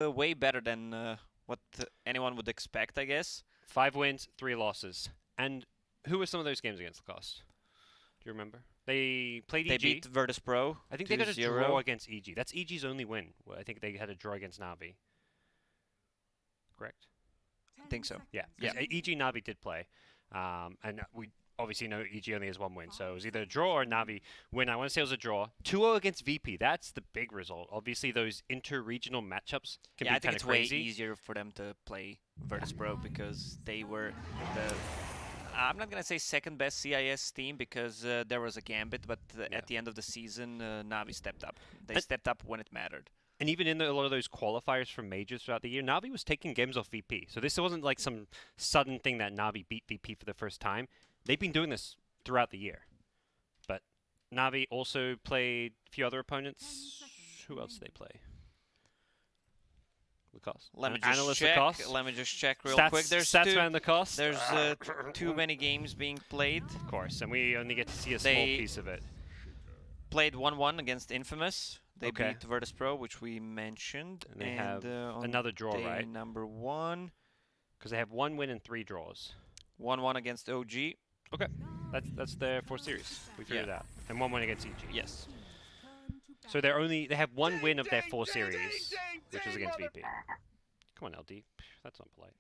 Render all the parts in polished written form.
way better than what anyone would expect, I guess. 5 wins, 3 losses. And who were some of those games against Lacoste? Do you remember? They played They EG. beat Virtus Pro. I think they got a 2-0. draw against EG. That's EG's only win. I think they had a draw against Navi. Correct? I think so. Yeah. Yeah. EG Navi did play. And we obviously know EG only has 1 win. So it was either a draw or a Navi win. I want to say it was a draw. 2-0 against VP. That's the big result. Obviously, those inter-regional matchups can Yeah, I be think kind it's of crazy. way easier for them to play Virtus Pro because they were the. I'm not gonna say second best CIS team because there was a Gambit, but at the end of the season, Navi stepped up. They stepped up when it mattered. And even in a lot of those qualifiers from majors throughout the year, Navi was taking games off VP. So this wasn't like some sudden thing that Navi beat VP for the first time. They've been doing this throughout the year. But Navi also played a few other opponents. Who else did they play? Lacoste. Let me Analyst just check. Lacoste. Let me just check real Stats, quick. There's Statsman Lacoste. There's too many games being played. Of course, and we only get to see a small piece of it. Played 1-1 against Infamous. They Okay. beat Virtus Pro, which we mentioned. And they have another draw, day right? number 1. Because they have 1 win and 3 draws. 1-1 against OG. Okay, that's their 4 series. We figured it out, and 1 win against EG. Yes. So they have 1 win of their 4 series, which was against VP. Come on, LD. That's not polite.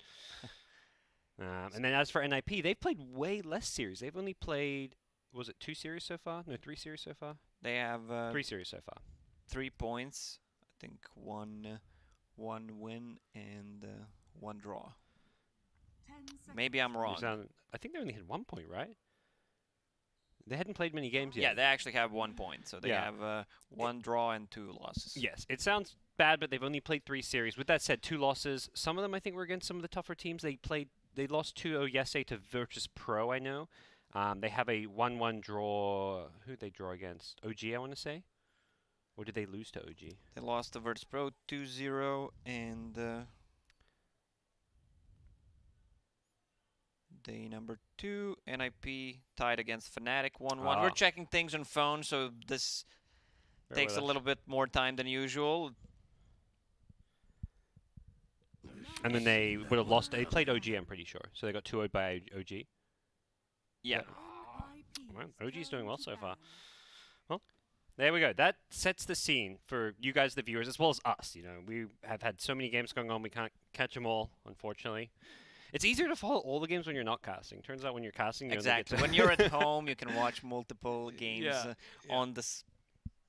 And then as for NIP, they've played way less series. They've only played, was it 2 series so far? No, 3 series so far? They have 3 series so far. 3 points. I think one win and 1 draw. Maybe I'm wrong. I think they only had 1 point, right? They hadn't played many games yet. Yeah, they actually have 1 point. So they have 1 draw and 2 losses. Yes, it sounds bad, but they've only played 3 series. With that said, 2 losses. Some of them I think were against some of the tougher teams. They lost 2-0 yesterday to Virtus Pro, I know. They have a 1-1 draw. Who did they draw against? OG, I want to say? Or did they lose to OG? They lost to Virtus Pro 2-0 and day number 2, NIP tied against Fnatic 1-1. We're checking things on phone, so this takes a little bit more time than usual. And then they would have lost. They played OG, I'm pretty sure. So they got 2-0 by OG. Yeah. Well, OG's doing well so far. Well, there we go. That sets the scene for you guys, the viewers, as well as us. You know, we have had so many games going on. We can't catch them all, unfortunately. It's easier to follow all the games when you're not casting. Turns out when you're casting, you exactly. When you're at home, you can watch multiple games on this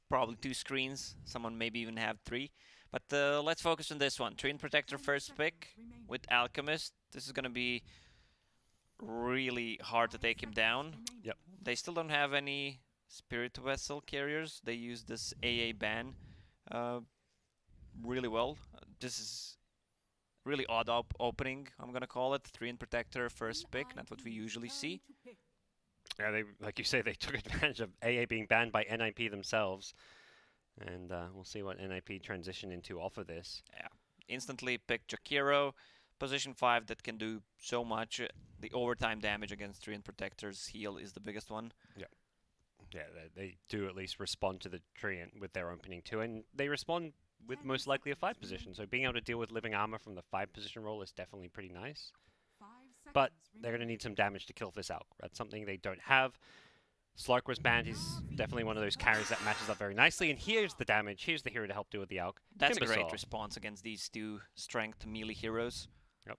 probably 2 screens. Someone maybe even have 3. But let's focus on this one. Treant Protector first pick with Alchemist. This is going to be really hard to take him down. Yep. They still don't have any Spirit Vessel carriers. They use this AA ban really well. This is really odd opening, I'm going to call it. Treant Protector first pick, not what we usually see. Yeah, they, like you say, they took advantage of AA being banned by NIP themselves. And we'll see what NIP transition into off of this. Yeah, instantly pick Jakiro, position 5 that can do so much. The overtime damage against Treant Protector's heal is the biggest one. Yeah. Yeah, they do at least respond to the Treant with their opening too, and they respond with most likely a 5 position. So being able to deal with living armor from the 5 position role is definitely pretty nice. But they're going to need some damage to kill this out. That's something they don't have. Slark was banned. He's definitely one of those carries that matches up very nicely. And here's the damage. Here's the hero to help deal with the Alch. That's a great response against these 2 strength melee heroes. Yep.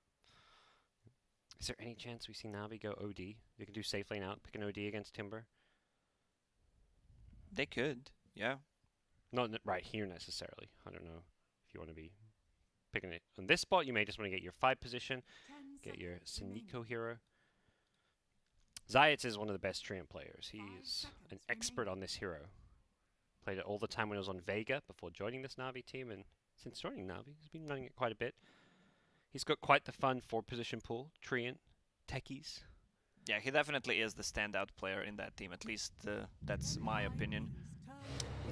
Is there any chance we see Navi go OD? They can do safe lane out, pick an OD against Timber? They could, yeah. Not right here necessarily. I don't know if you want to be picking it on this spot. You may just want to get your 5 position, get your Siniko hero. Zayats is one of the best Treant players. He's an expert on this hero. Played it all the time when I was on Vega before joining this Navi team, and since joining Navi, he's been running it quite a bit. He's got quite the fun 4-position pool. Treant, techies. Yeah, he definitely is the standout player in that team. At least that's my opinion.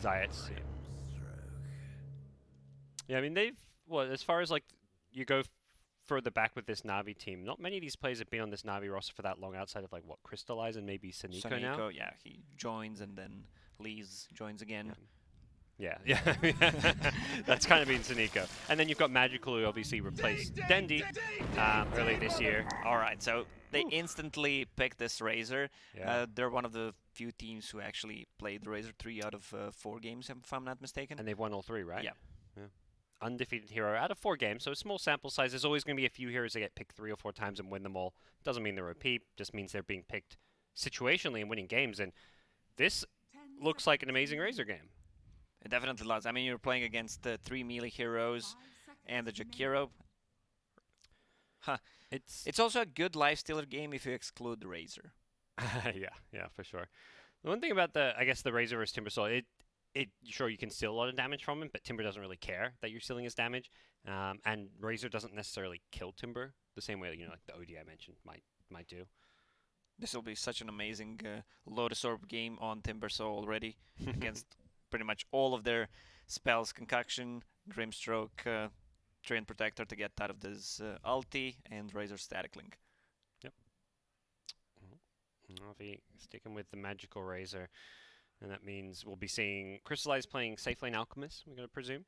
Zayats. Yeah, I mean, as far as like you go further back with this Navi team, not many of these players have been on this Navi roster for that long outside of like what, Crystallize and maybe Siniko now? Yeah, he joins and then leaves, joins again. Yeah, yeah, that's kind of been Nico. And then you've got Magical, who obviously replaced Dendi earlier this year. All right, so they Oof. instantly picked this Razor. Yeah, They're one of the few teams who actually played the Razor 3 out of 4 games, if I'm not mistaken. and they've won all three, right? Yeah. Yeah. Undefeated hero out of 4 games, so a small sample size. There's always going to be a few heroes that get picked 3 or 4 times and win them all. Doesn't mean they're OP, just means they're being picked situationally and winning games. And this looks like an amazing Razor game. It definitely does. I mean, you're playing against the 3 melee heroes and the Jakiro. Huh. It's also a good lifestealer game if you exclude the Razor. Yeah, for sure. The one thing about I guess the Razor versus Timbersaw, sure you can steal a lot of damage from him, but Timber doesn't really care that you're stealing his damage, and Razor doesn't necessarily kill Timber the same way that like the OD I mentioned might do. This will be such an amazing Lotus Orb game on Timbersaw already against pretty much all of their spells: Concoction, Grimstroke, Train Protector to get out of this ulti, and Razor Static Link. Yep. Navi sticking with the magical Razor, and that means we'll be seeing Crystallize playing safe lane Alchemist, we're going to presume.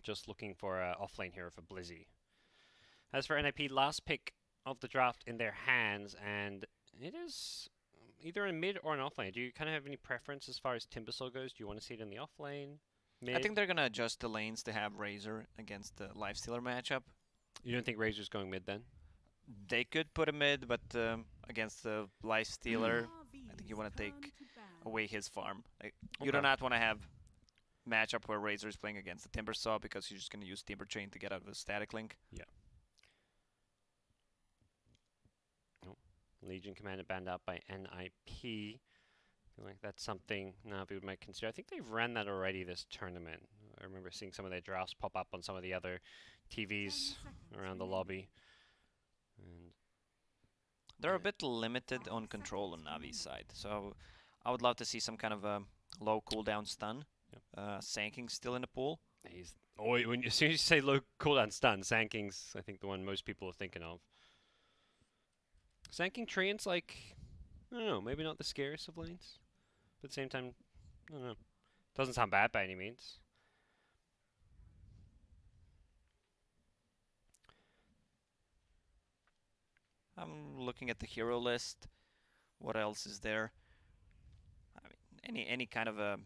Just looking for an offlane hero for Blizzy. As for NIP, last pick of the draft in their hands, and it is either in mid or an offlane. Do you kind of have any preference as far as Timbersaw goes? Do you want to see it in the offlane? Mid? I think they're going to adjust the lanes to have Razor against the Lifestealer matchup. You don't think Razor's going mid then? They could put a mid, but against the Lifestealer, I think you want to take away his farm. You do not want to have matchup where Razor is playing against the Timbersaw because you're just going to use Timber Chain to get out of the Static Link. Yeah. Legion Commander banned out by NIP. I feel like that's something Navi might consider. I think they've ran that already this tournament. I remember seeing some of their drafts pop up on some of the other TVs around the lobby. And they're a bit limited on control on Navi's side, so I would love to see some kind of a low cooldown stun. Yep. Sanking's still in the pool. As soon as you say low cooldown stun, Sanking's I think the one most people are thinking of. Sanking Treant's like, I don't know, maybe not the scariest of lanes, but at the same time, I don't know. Doesn't sound bad by any means. I'm looking at the hero list. What else is there? I mean, any kind of a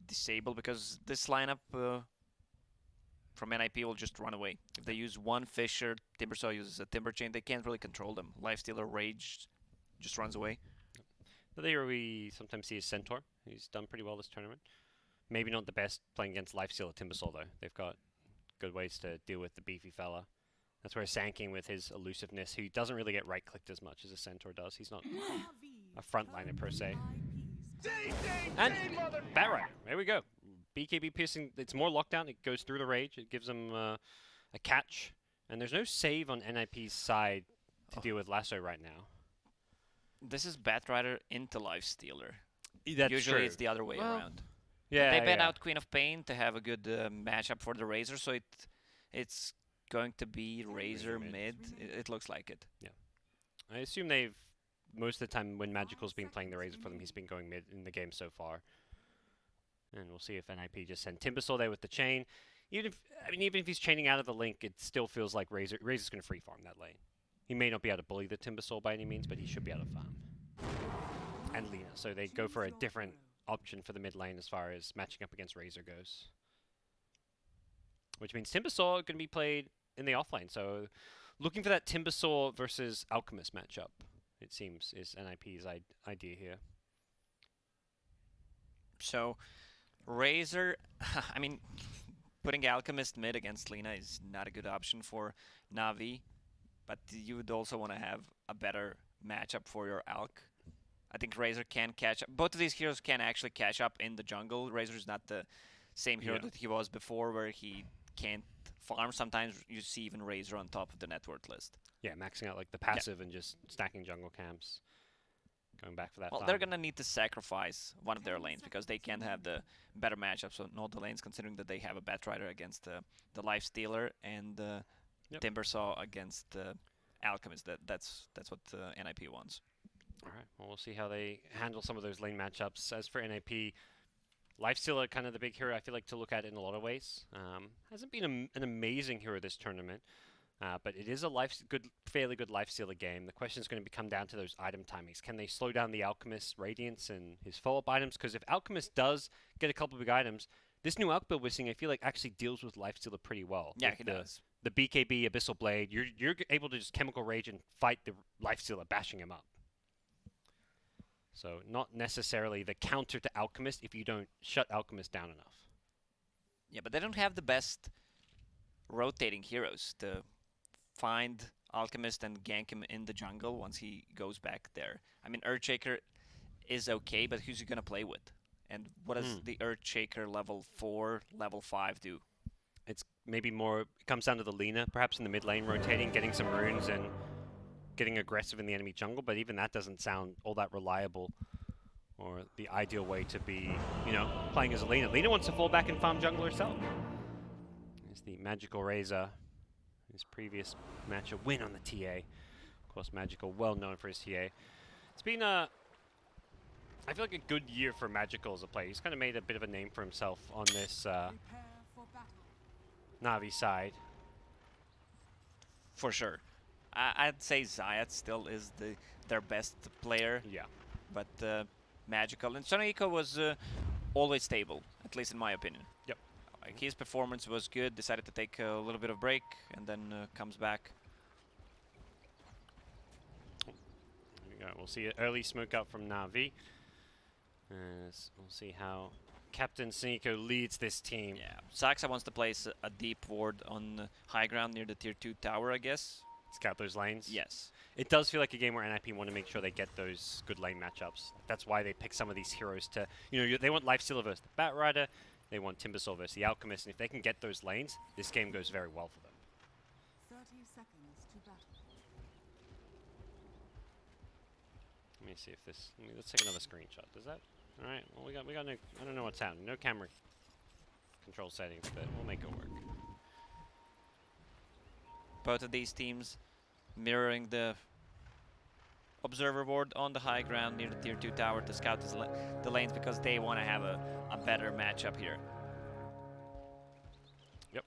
disable, because this lineup from NIP will just run away. If they use one Fisher, Timbersaw uses a Timber Chain, they can't really control them. Lifestealer Rage just runs away. The hero we sometimes see is Centaur. He's done pretty well this tournament. Maybe not the best playing against Lifestealer Timbersaw though. They've got good ways to deal with the beefy fella. That's where Sanking with his elusiveness, who doesn't really get right-clicked as much as a Centaur does. He's not a frontliner per se. And Batrider, there we go. BKB piercing, it's more lockdown. It goes through the rage. It gives them a catch. And there's no save on NIP's side to deal with Lasso right now. This is Batrider into Lifestealer. That's Usually true. it's the other way around. Yeah, they ban out Queen of Pain to have a good matchup for the Razor, so it's going to be Razor mid. It looks like it. Yeah. I assume they've, most of the time when Magical's been playing the Razor for them, he's been going mid in the game so far. And we'll see if NIP just send Timbersaw there with the chain. Even if he's chaining out of the link, it still feels like Razor's going to free farm that lane. He may not be able to bully the Timbersaw by any means, but he should be able to farm. And Lina, so they go for a different option for the mid lane as far as matching up against Razor goes. Which means Timbersaw going to be played in the offlane. So looking for that Timbersaw versus Alchemist matchup, it seems, is NIP's idea here. So Razor, I mean, putting Alchemist mid against Lina is not a good option for Navi, but you would also want to have a better matchup for your Alch. I think Razor can catch up. Both of these heroes can actually catch up in the jungle. Razor is not the same hero that he was before, where he can't farm. Sometimes you see even Razor on top of the net worth list. Yeah, maxing out like the passive and just stacking jungle camps. Going back for that. Well, they're going to need to sacrifice one of their lanes because they can't have the better matchups on all the lanes, considering that they have a Batrider against the Lifestealer and Timbersaw against Alchemist. That's what NIP wants. All right. Well, we'll see how they handle some of those lane matchups. As for NIP, Lifestealer, kind of the big hero I feel like to look at in a lot of ways. Hasn't been an amazing hero this tournament, but it is a fairly good Lifestealer game. The question is going to come down to those item timings. Can they slow down the Alchemist Radiance and his follow-up items? Because if Alchemist does get a couple of big items, this new Alch build we're seeing, I feel like actually deals with Lifestealer pretty well. Yeah, he does. The BKB Abyssal Blade, you're able to just Chemical Rage and fight the Lifestealer, bashing him up. So not necessarily the counter to Alchemist if you don't shut Alchemist down enough. Yeah, but they don't have the best rotating heroes to find Alchemist and gank him in the jungle once he goes back there. I mean, Earthshaker is okay, but who's he going to play with? And what does the Earthshaker level 4, level 5 do? It's maybe more, it comes down to the Lina, perhaps in the mid lane, rotating, getting some runes and getting aggressive in the enemy jungle, but even that doesn't sound all that reliable or the ideal way to be, playing as a Lina. Lina wants to fall back and farm jungle herself. There's the Magical Razor, his previous match, a win on the TA. Of course, Magical, well known for his TA. It's been I feel like a good year for Magical as a player. He's kind of made a bit of a name for himself on this Na'Vi side. For sure. I'd say Zayat still is their best player. Yeah. But Magical. And Sonoiko was always stable, at least in my opinion. Yep. Like his performance was good, decided to take a little bit of break, and then comes back. There we go. We'll see an early smoke out from Na'Vi. We'll see how Captain Sonoiko leads this team. Yeah. Saxa wants to place a deep ward on high ground near the tier 2 tower, I guess. Scout those lanes? Yes. It does feel like a game where NIP want to make sure they get those good lane matchups. That's why they pick some of these heroes to, they want Lifestealer versus the Bat Rider, they want Timbersaw versus the Alchemist, and if they can get those lanes, this game goes very well for them. 30 seconds to battle. Let me see if this, let's take another screenshot. Does that, all right, well we got no, I don't know what's happening. No camera control settings, but we'll make it work. Both of these teams mirroring the observer ward on the high ground near the tier 2 tower to scout the lanes because they want to have a better matchup here. Yep.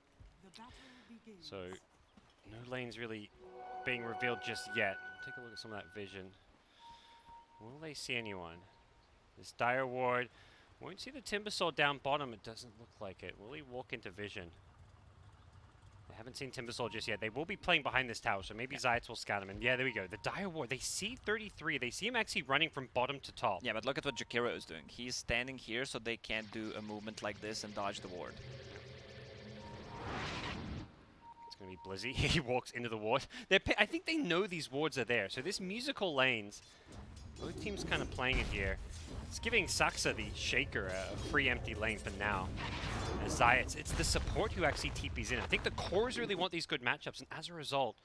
So, no lanes really being revealed just yet. Take a look at some of that vision. Will they see anyone? This Dire Ward. Won't see the Timbersaw down bottom. It doesn't look like it. Will he walk into vision? They haven't seen Timbersaw just yet. They will be playing behind this tower, so maybe Zayats will scout him. And yeah, there we go. The Dire Ward. They see 33. They see him actually running from bottom to top. Yeah, but look at what Jakiro is doing. He's standing here so they can't do a movement like this and dodge the ward. It's going to be Blizzy. He walks into the ward. I think they know these wards are there. So this musical lanes, both teams kind of playing it here. It's giving Saxa the Shaker a free empty lane for now. As Zayats, it's the support who actually TPs in. I think the cores really want these good matchups, and as a result,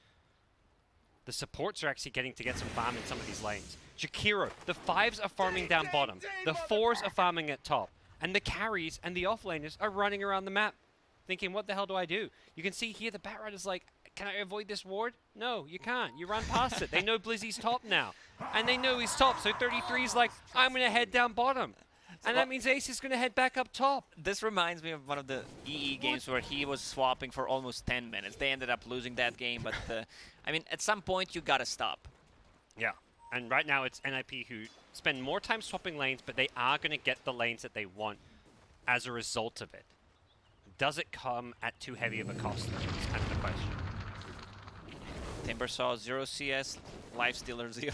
the supports are actually getting to get some farm in some of these lanes. Jakiro, the 5s are farming down bottom. The 4s are farming at top. And the carries and the offlaners are running around the map thinking, what the hell do I do? You can see here the Batrider's like, can I avoid this ward? No, you can't. You run past it. They know Blizzy's top now. And they know he's top, so 33's like, I'm going to head down bottom. And that means Ace is going to head back up top. This reminds me of one of the EE games where he was swapping for almost 10 minutes. They ended up losing that game, but I mean, at some point you got to stop. Yeah, and right now it's NIP who spend more time swapping lanes, but they are going to get the lanes that they want as a result of it. Does it come at too heavy of a cost? That's kind of the question. Timbersaw 0 CS, Lifestealer 0.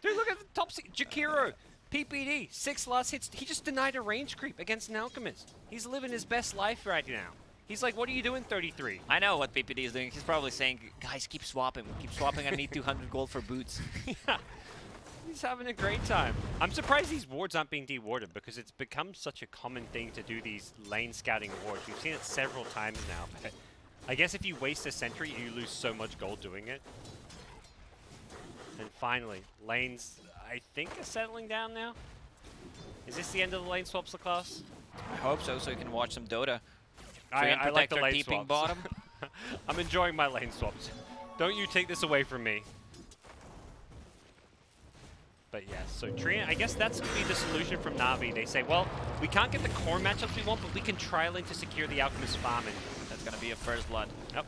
Dude, look at the top Jakiro. PPD, 6 last hits. He just denied a range creep against an Alchemist. He's living his best life right now. He's like, what are you doing, 33? I know what PPD is doing. He's probably saying, guys, keep swapping. Keep swapping. I need 200 gold for boots. Yeah. He's having a great time. I'm surprised these wards aren't being dewarded because it's become such a common thing to do these lane scouting wards. We've seen it several times now. But I guess if you waste a sentry, you lose so much gold doing it. And finally, lanes, I think, are settling down now. Is this the end of the lane swaps, class? I hope so, so you can watch some Dota. I like the lane keeping swaps. bottom. I'm enjoying my lane swaps. Don't you take this away from me. But yes, so Treant, I guess that's going to be the solution from Na'Vi. They say, well, We can't get the core matchups we want, but we can trial in to secure the Alchemist farm. And That's gonna be a first blood. yep.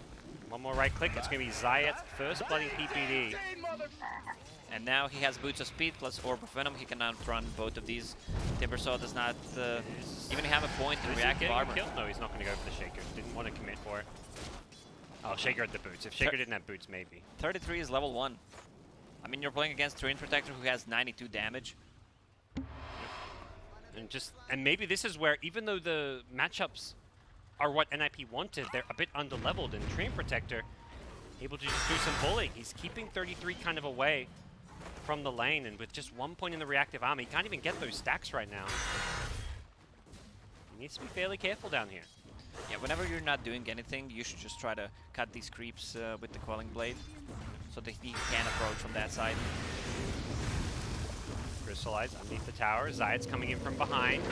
One more right click. It's gonna be Zayat's first blooding PPD. And now he has Boots of Speed plus Orb of Venom. He can outrun both of these. Timbersaw does not even have a point in Is he reactive getting a armor. kill? No, he's not gonna go for the Shaker. Didn't want to commit for it. Oh, Shaker had the boots. If Shaker didn't have boots, maybe. 33 is level 1. I mean, you're playing against Terrain Protector who has 92 damage. And maybe this is where, even though the matchups are what NIP wanted, they're a bit underleveled, and Terrain Protector able to just do some bullying. He's keeping 33 kind of away from the lane, and with just 1 point in the reactive armor, he can't even get those stacks right now. He needs to be fairly careful down here. Yeah, whenever you're not doing anything, you should just try to cut these creeps with the Quelling Blade so that he can approach from that side. Crystallize underneath the tower. Zayat's coming in from behind.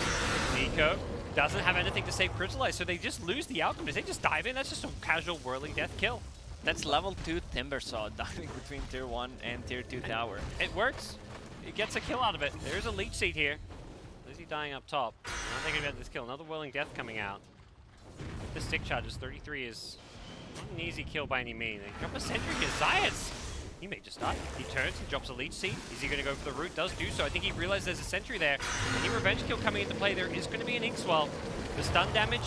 Nico doesn't have anything to save Crystallize, so they just lose the Alchemist. They just dive in. That's just a casual whirling death kill. That's level 2 Timbersaw diving between tier 1 and tier 2 tower. It works. He gets a kill out of it. There's a leech seed here. Lizzie dying up top. Not thinking about this kill. Another whirling death coming out. The stick charges. 33 is not an easy kill by any means. They drop a sentry here. Zayas! He may just die. He turns and drops a leech seed. Is he going to go for the root? Does do so. I think he realized there's a sentry there. Any revenge kill coming into play, there is going to be an Inkswell. The stun damage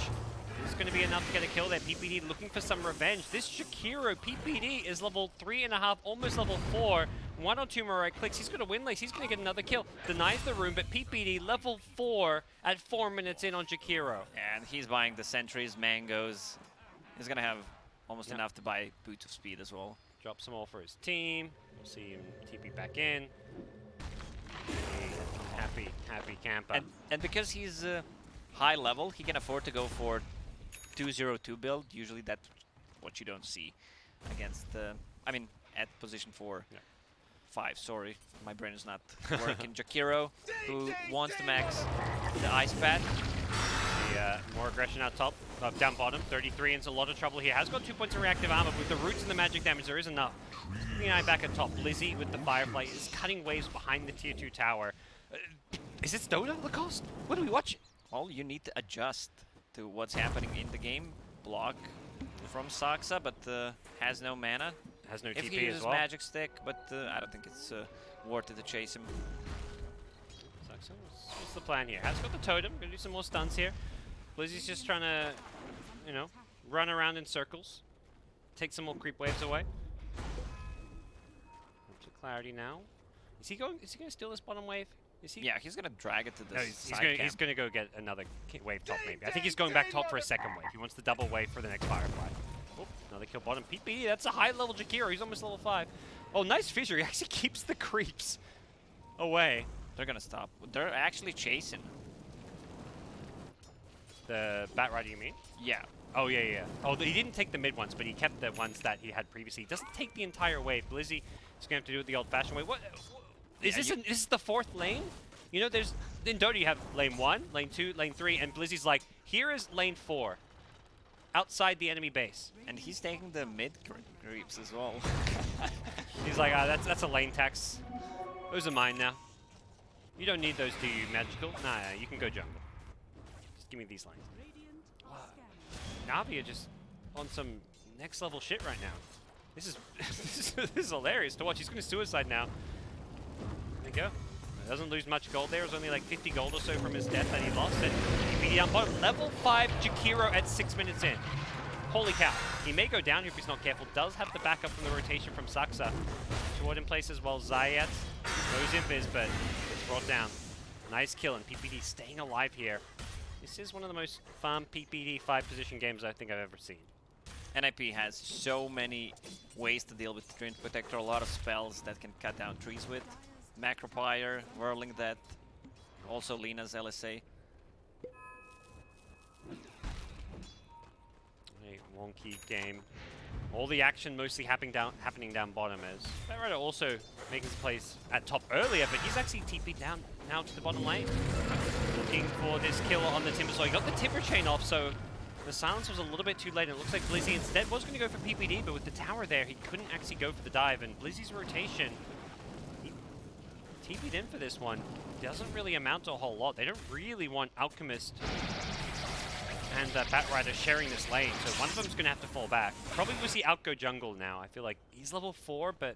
is going to be enough to get a kill there. PPD looking for some revenge. This Jakiro PPD is level 3.5, almost level 4. 1 or 2 more right clicks. He's going to win lace. He's going to get another kill. Denies the room, but PPD level 4 at 4 minutes in on Jakiro. And he's buying the sentries, mangoes. He's going to have almost enough to buy Boots of Speed as well. Drops them all for his team. We'll see him TP back in. Happy camper. And because he's high level, he can afford to go for 202 build. Usually that's what you don't see against, I mean, at position 4. Yeah. 5, sorry. My brain is not working. Jakiro, who wants to max the Ice Pad. More aggression out top, down bottom. 33 into a lot of trouble here. Has got 2 points of reactive armor, but with the roots and the magic damage, there is enough. 29 back at top. Lizzie with the Firefly is cutting waves behind the tier 2 tower. Is it Dota, Lacoste? What are we watching? Well, you need to adjust to what's happening in the game. Block from Saksa, but has no mana. Has no if TP he uses as well. Magic Stick, but I don't think it's worth it to chase him. So what's the plan here? Has got the totem. Gonna do some more stuns here. Blizzie's just trying to, you know, run around in circles. Take some more creep waves away. Up to clarity now. Is he going to steal this bottom wave? Is he? Yeah, he's gonna drag it to the No, side he's gonna go get another wave top maybe. I think he's going back top for a second wave. He wants the double wave for the next Firefly. Oh, another kill bottom. PPD, that's a high level Jakiro. He's almost level 5. Oh, nice fissure. He actually keeps the creeps away. They're gonna stop. They're actually chasing. The Bat Rider, you mean? Yeah. Oh, yeah. Oh, he didn't take the mid ones, but he kept the ones that he had previously. He doesn't take the entire wave. Blizzy is going to have to do it the old-fashioned way. What? Is this this is the 4th lane? You know, there's in Dota you have lane 1, lane 2, lane 3, and Blizzy's like, here is lane 4, outside the enemy base. And he's taking the mid creeps as well. He's like, that's a lane tax. Those are mine now. You don't need those, do you, Magical? Nah, you can go jungle. Just give me these lanes. Navi are just on some next level shit right now. This is this is hilarious to watch. He's going to suicide now. There you go. Doesn't lose much gold there. It was only like 50 gold or so from his death that he lost it. PPD down bottom. Level 5 Jakiro at 6 minutes in. Holy cow. He may go down here if he's not careful. Does have the backup from the rotation from Saksa. Short in place as well. Zayat goes invis, but gets brought down. Nice kill, and PPD staying alive here. This is one of the most fun PPD 5-position games I think I've ever seen. NIP has so many ways to deal with Terrain Protector. A lot of spells that can cut down trees with. Macropire, Whirling Death, also Lina's LSA. A wonky game. All the action mostly happening down bottom as Batrider also making his plays at top earlier, but he's actually TP'd down now to the bottom lane. Looking for this kill on the Timbersaw. He got the Timber Chain off, so the silence was a little bit too late. It looks like Blizzy instead was going to go for PPD, but with the tower there, he couldn't actually go for the dive, and Blizzy's rotation, he TP'd in for this one. doesn't really amount to a whole lot. They don't really want Alchemist and Batrider sharing this lane, so one of them's going to have to fall back. Probably we'll see Outgo jungle now. I feel like he's level 4, but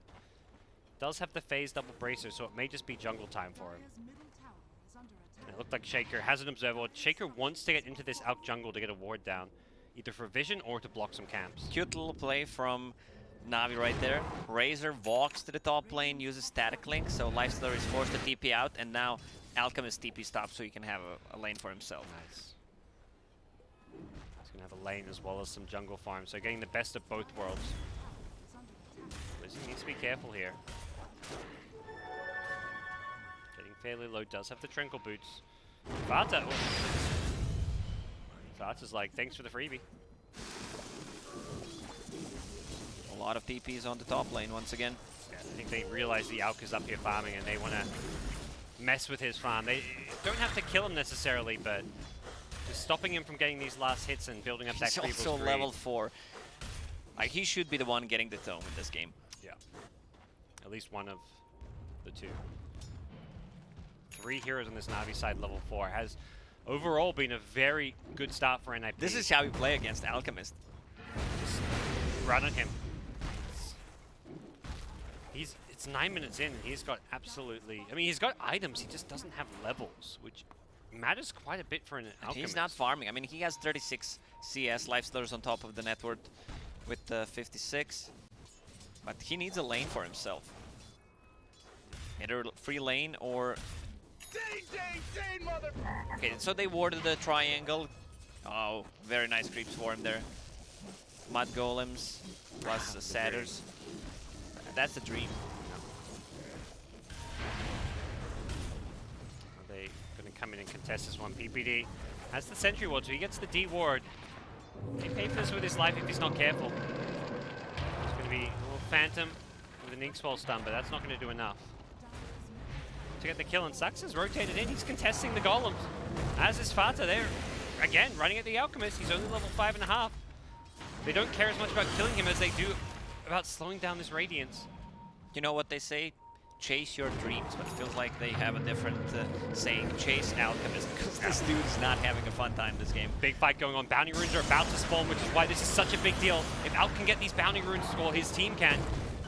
does have the phase double bracer, so it may just be jungle time for him. Dire's middle tower is under attack. It looked like Shaker has an observer. Shaker wants to get into this Alch jungle to get a ward down, either for vision or to block some camps. Cute little play from Navi right there. Razor walks to the top lane, uses static link, so Lifestealer is forced to TP out, and now Alchemist TP stops so he can have a lane for himself. Nice. He's going to have a lane as well as some jungle farm, so getting the best of both worlds. Is under attack. Lizzie needs to be careful here. Getting fairly low, does have the Trinkle boots. Vata! Vata's like, thanks for the freebie. A lot of TPs on the top lane once again. Yeah, I think they realize the Alk is up here farming and they want to mess with his farm. They don't have to kill him necessarily, but just stopping him from getting these last hits and building up that He's creep also was great. level 4. Like, he should be the one getting the tome in this game. Yeah. At least one of the two. 3 heroes on this Navi side, level 4. Has overall been a very good start for NIP. This is how you play against Alchemist. Just run on him. It's 9 minutes in and he's got absolutely... I mean, he's got items, he just doesn't have levels, which matters quite a bit for an Alchemist. He's not farming. I mean, he has 36 CS Lifestealers on top of the net worth with 56. But he needs a lane for himself. Either free lane or... Okay, so they warded the triangle. Oh, very nice creeps for him there. Mud golems plus satyrs. That's the dream. Are they going to come in and contest this one? PPD has the sentry ward, so he gets the D ward. He pay for this with his life if he's not careful. It's going to be a little Phantom with an Inkswell stun, but that's not going to do enough to get the kill. And Sux is rotated in. He's contesting the golems, as is Fata there. Again, running at the Alchemist. He's only level 5.5. They don't care as much about killing him as they do about slowing down this Radiance. You know what they say? Chase your dreams, but it feels like they have a different saying, chase Alchemist, because this dude is not having a fun time this game. Big fight going on. Bounty runes are about to spawn, which is why this is such a big deal. If Alk can get these bounty runes, or his team can,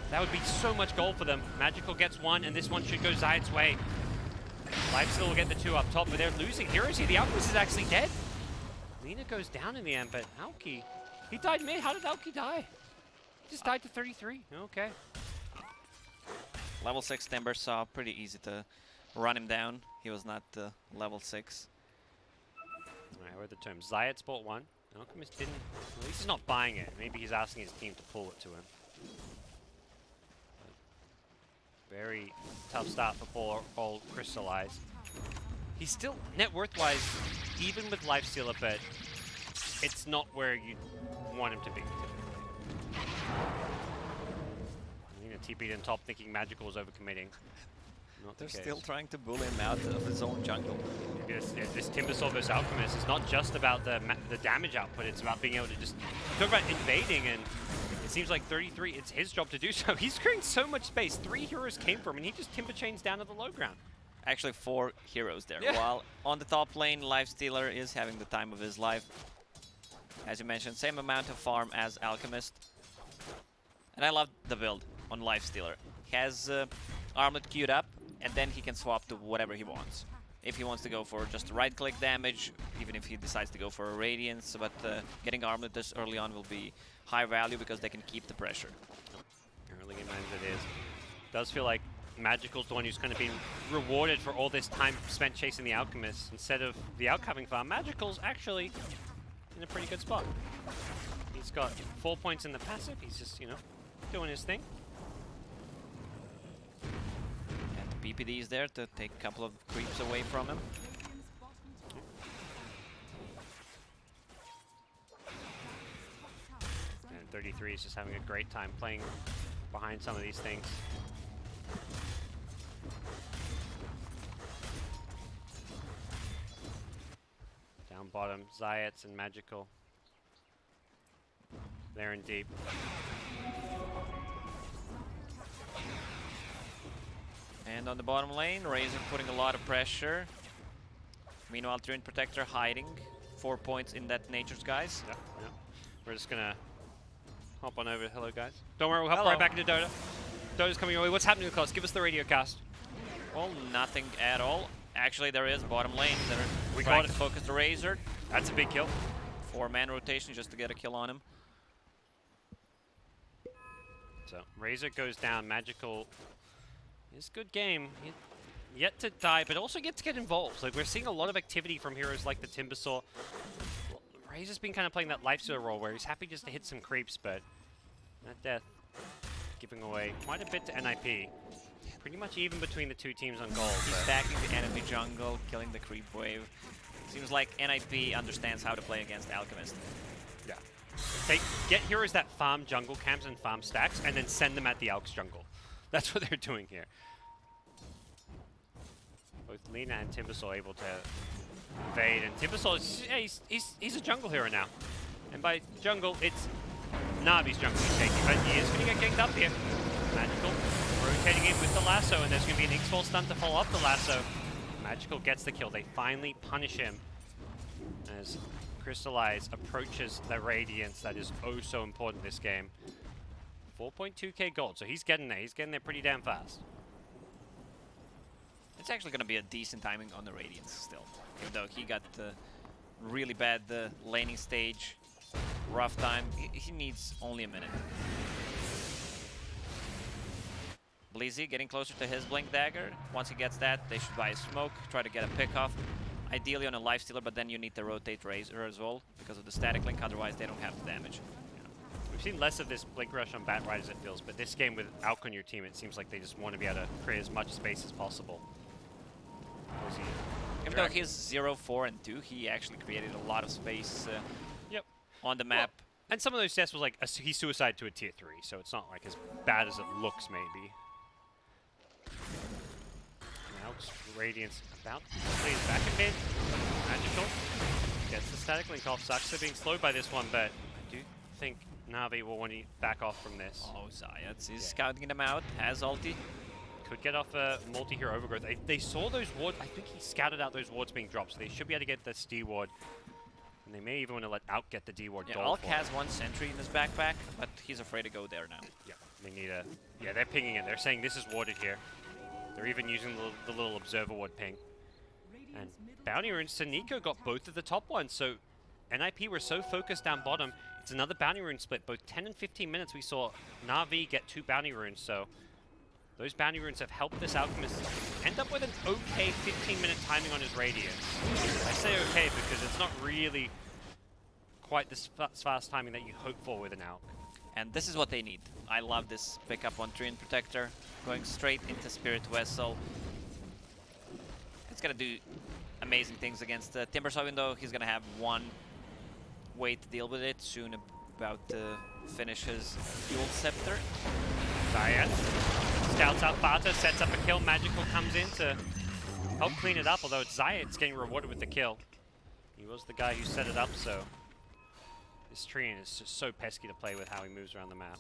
that would be so much gold for them. Magical gets one, and this one should go Zayat's way. Lifesteal will get the 2 up top, but they're losing heroes here. The Alchemist is actually dead. Lina goes down in the end, but Alki, he died mid. How did Alki die? He just died to 33. Okay. Level 6 Timber Saw, pretty easy to run him down. He was not level 6. Alright, where are the terms? Zayat bought 1. Alchemist didn't. At least he's not buying it. Maybe he's asking his team to pull it to him. Very tough start for Paul Crystallize. He's still, net worth-wise, even with Lifestealer, but it's not where you want him to be. Lina TP'd in top thinking Magical is overcommitting. Not the They're case. still trying to bully him out of his own jungle. Maybe this Timbersaw versus Alchemist is not just about the damage output, it's about being able to just talk about invading, and it seems like 33, it's his job to do so. He's creating so much space. 3 heroes came from him, and he just Timber Chains down to the low ground. Actually, 4 heroes there. Yeah. While on the top lane, Lifestealer is having the time of his life. As you mentioned, same amount of farm as Alchemist. And I love the build on Lifestealer. He has Armlet queued up, and then he can swap to whatever he wants. If he wants to go for just right-click damage, even if he decides to go for a Radiance, but getting Armlet this early on will be high value because they can keep the pressure. Early game as it is. Does feel like Magical's the one who's kind of been rewarded for all this time spent chasing the Alchemist instead of the outcoming farm. Magical's actually in a pretty good spot. He's got 4 points in the passive. He's just, you know, doing his thing. And the PPD is there to take a couple of creeps away from him. Radiant's bottom tower. And 33 is just having a great time playing behind some of these things. Down bottom, Zayats and Magical. They're in deep. And on the bottom lane, Razor putting a lot of pressure. Meanwhile, Treant Protector hiding. 4 points in that Nature's Guys. Yep, yep. We're just gonna hop on over. Hello, guys. Don't worry, we'll hop Hello. right back into Dota. Dota's coming your way. What's happening, Klaus? Give us the radio cast. Well, nothing at all. Actually, there is bottom lane. They're We trying got to it. focus the Razor. That's a big kill. 4-man rotation just to get a kill on him. So Razor goes down. Magical is a good game. Yet to die, but also yet to get involved. Like, we're seeing a lot of activity from heroes like the Timbersaw. Razor's been kind of playing that lifesteal role where he's happy just to hit some creeps, but that death giving away quite a bit to NIP. Pretty much even between the two teams on gold. He's but stacking the enemy jungle, killing the creep wave. Seems like NIP understands how to play against Alchemist. yeah. They get heroes that farm jungle camps and farm stacks, and then send them at the Alks jungle. That's what they're doing here. Both Lina and Timbersaw able to evade, and Timbersaw is, yeah, he's a jungle hero now. And by jungle, it's Navi's jungle he's taking, but he is going to get ganked up here. Magical rotating in with the lasso, and there's going to be an X-Ball stun to follow up the lasso. Magical gets the kill. They finally punish him as Crystallize approaches the Radiance that is oh so important this game. 4.2k gold, so he's getting there. He's getting there pretty damn fast. It's actually going to be a decent timing on the Radiance still. Even though he got really bad laning stage, rough time. He needs only a minute. Blizzy getting closer to his Blink Dagger. Once he gets that, they should buy a smoke, try to get a pick off. Ideally on a lifestealer, but then you need to rotate Razor as well because of the static link, otherwise they don't have the damage. We've seen less of this Blink Rush on Bat Ride as it feels, but this game with Alk on your team, it seems like they just want to be able to create as much space as possible. Even though he's 0, 4, and 2, he actually created a lot of space Yep. on the map. Well, and some of those deaths was like, he suicided to a tier 3, so it's not like as bad as it looks maybe. Now it's Radiance about to play his back a bit. Magical gets the static link off. Sucks for being slowed by this one, but I do think Na'Vi will want to back off from this. Oh, Zayat is scouting them out, has ulti. Could get off a multi-hero overgrowth. They saw those wards. I think he scouted out those wards being dropped, so they should be able to get this D ward. And they may even want to let Alk get the D ward. Yeah, gold Alk for has him. 1 sentry in his backpack, but he's afraid to go there now. Yeah, they need a. Yeah, they're pinging it. They're saying this is warded here. They're even using the little observer ward ping. And Bounty Rune, Nico got both of the top ones, so NIP were so focused down bottom. It's another Bounty Rune split. Both 10 and 15 minutes we saw Na'Vi get 2 Bounty Runes, so those Bounty Runes have helped this Alchemist end up with an okay 15-minute timing on his Radiance. I say okay because it's not really quite this fast timing that you hope for with an Alk. And this is what they need. I love this pickup on Treant Protector, going straight into Spirit Vessel. It's gonna do amazing things against Timbersaw, even though he's gonna have one way to deal with it. Soon about to finish his Dual Scepter. Zayat scouts out Fata, sets up a kill. Magical comes in to help clean it up, although it's Zayat's getting rewarded with the kill. He was the guy who set it up, so this Treant is just so pesky to play with how he moves around the map.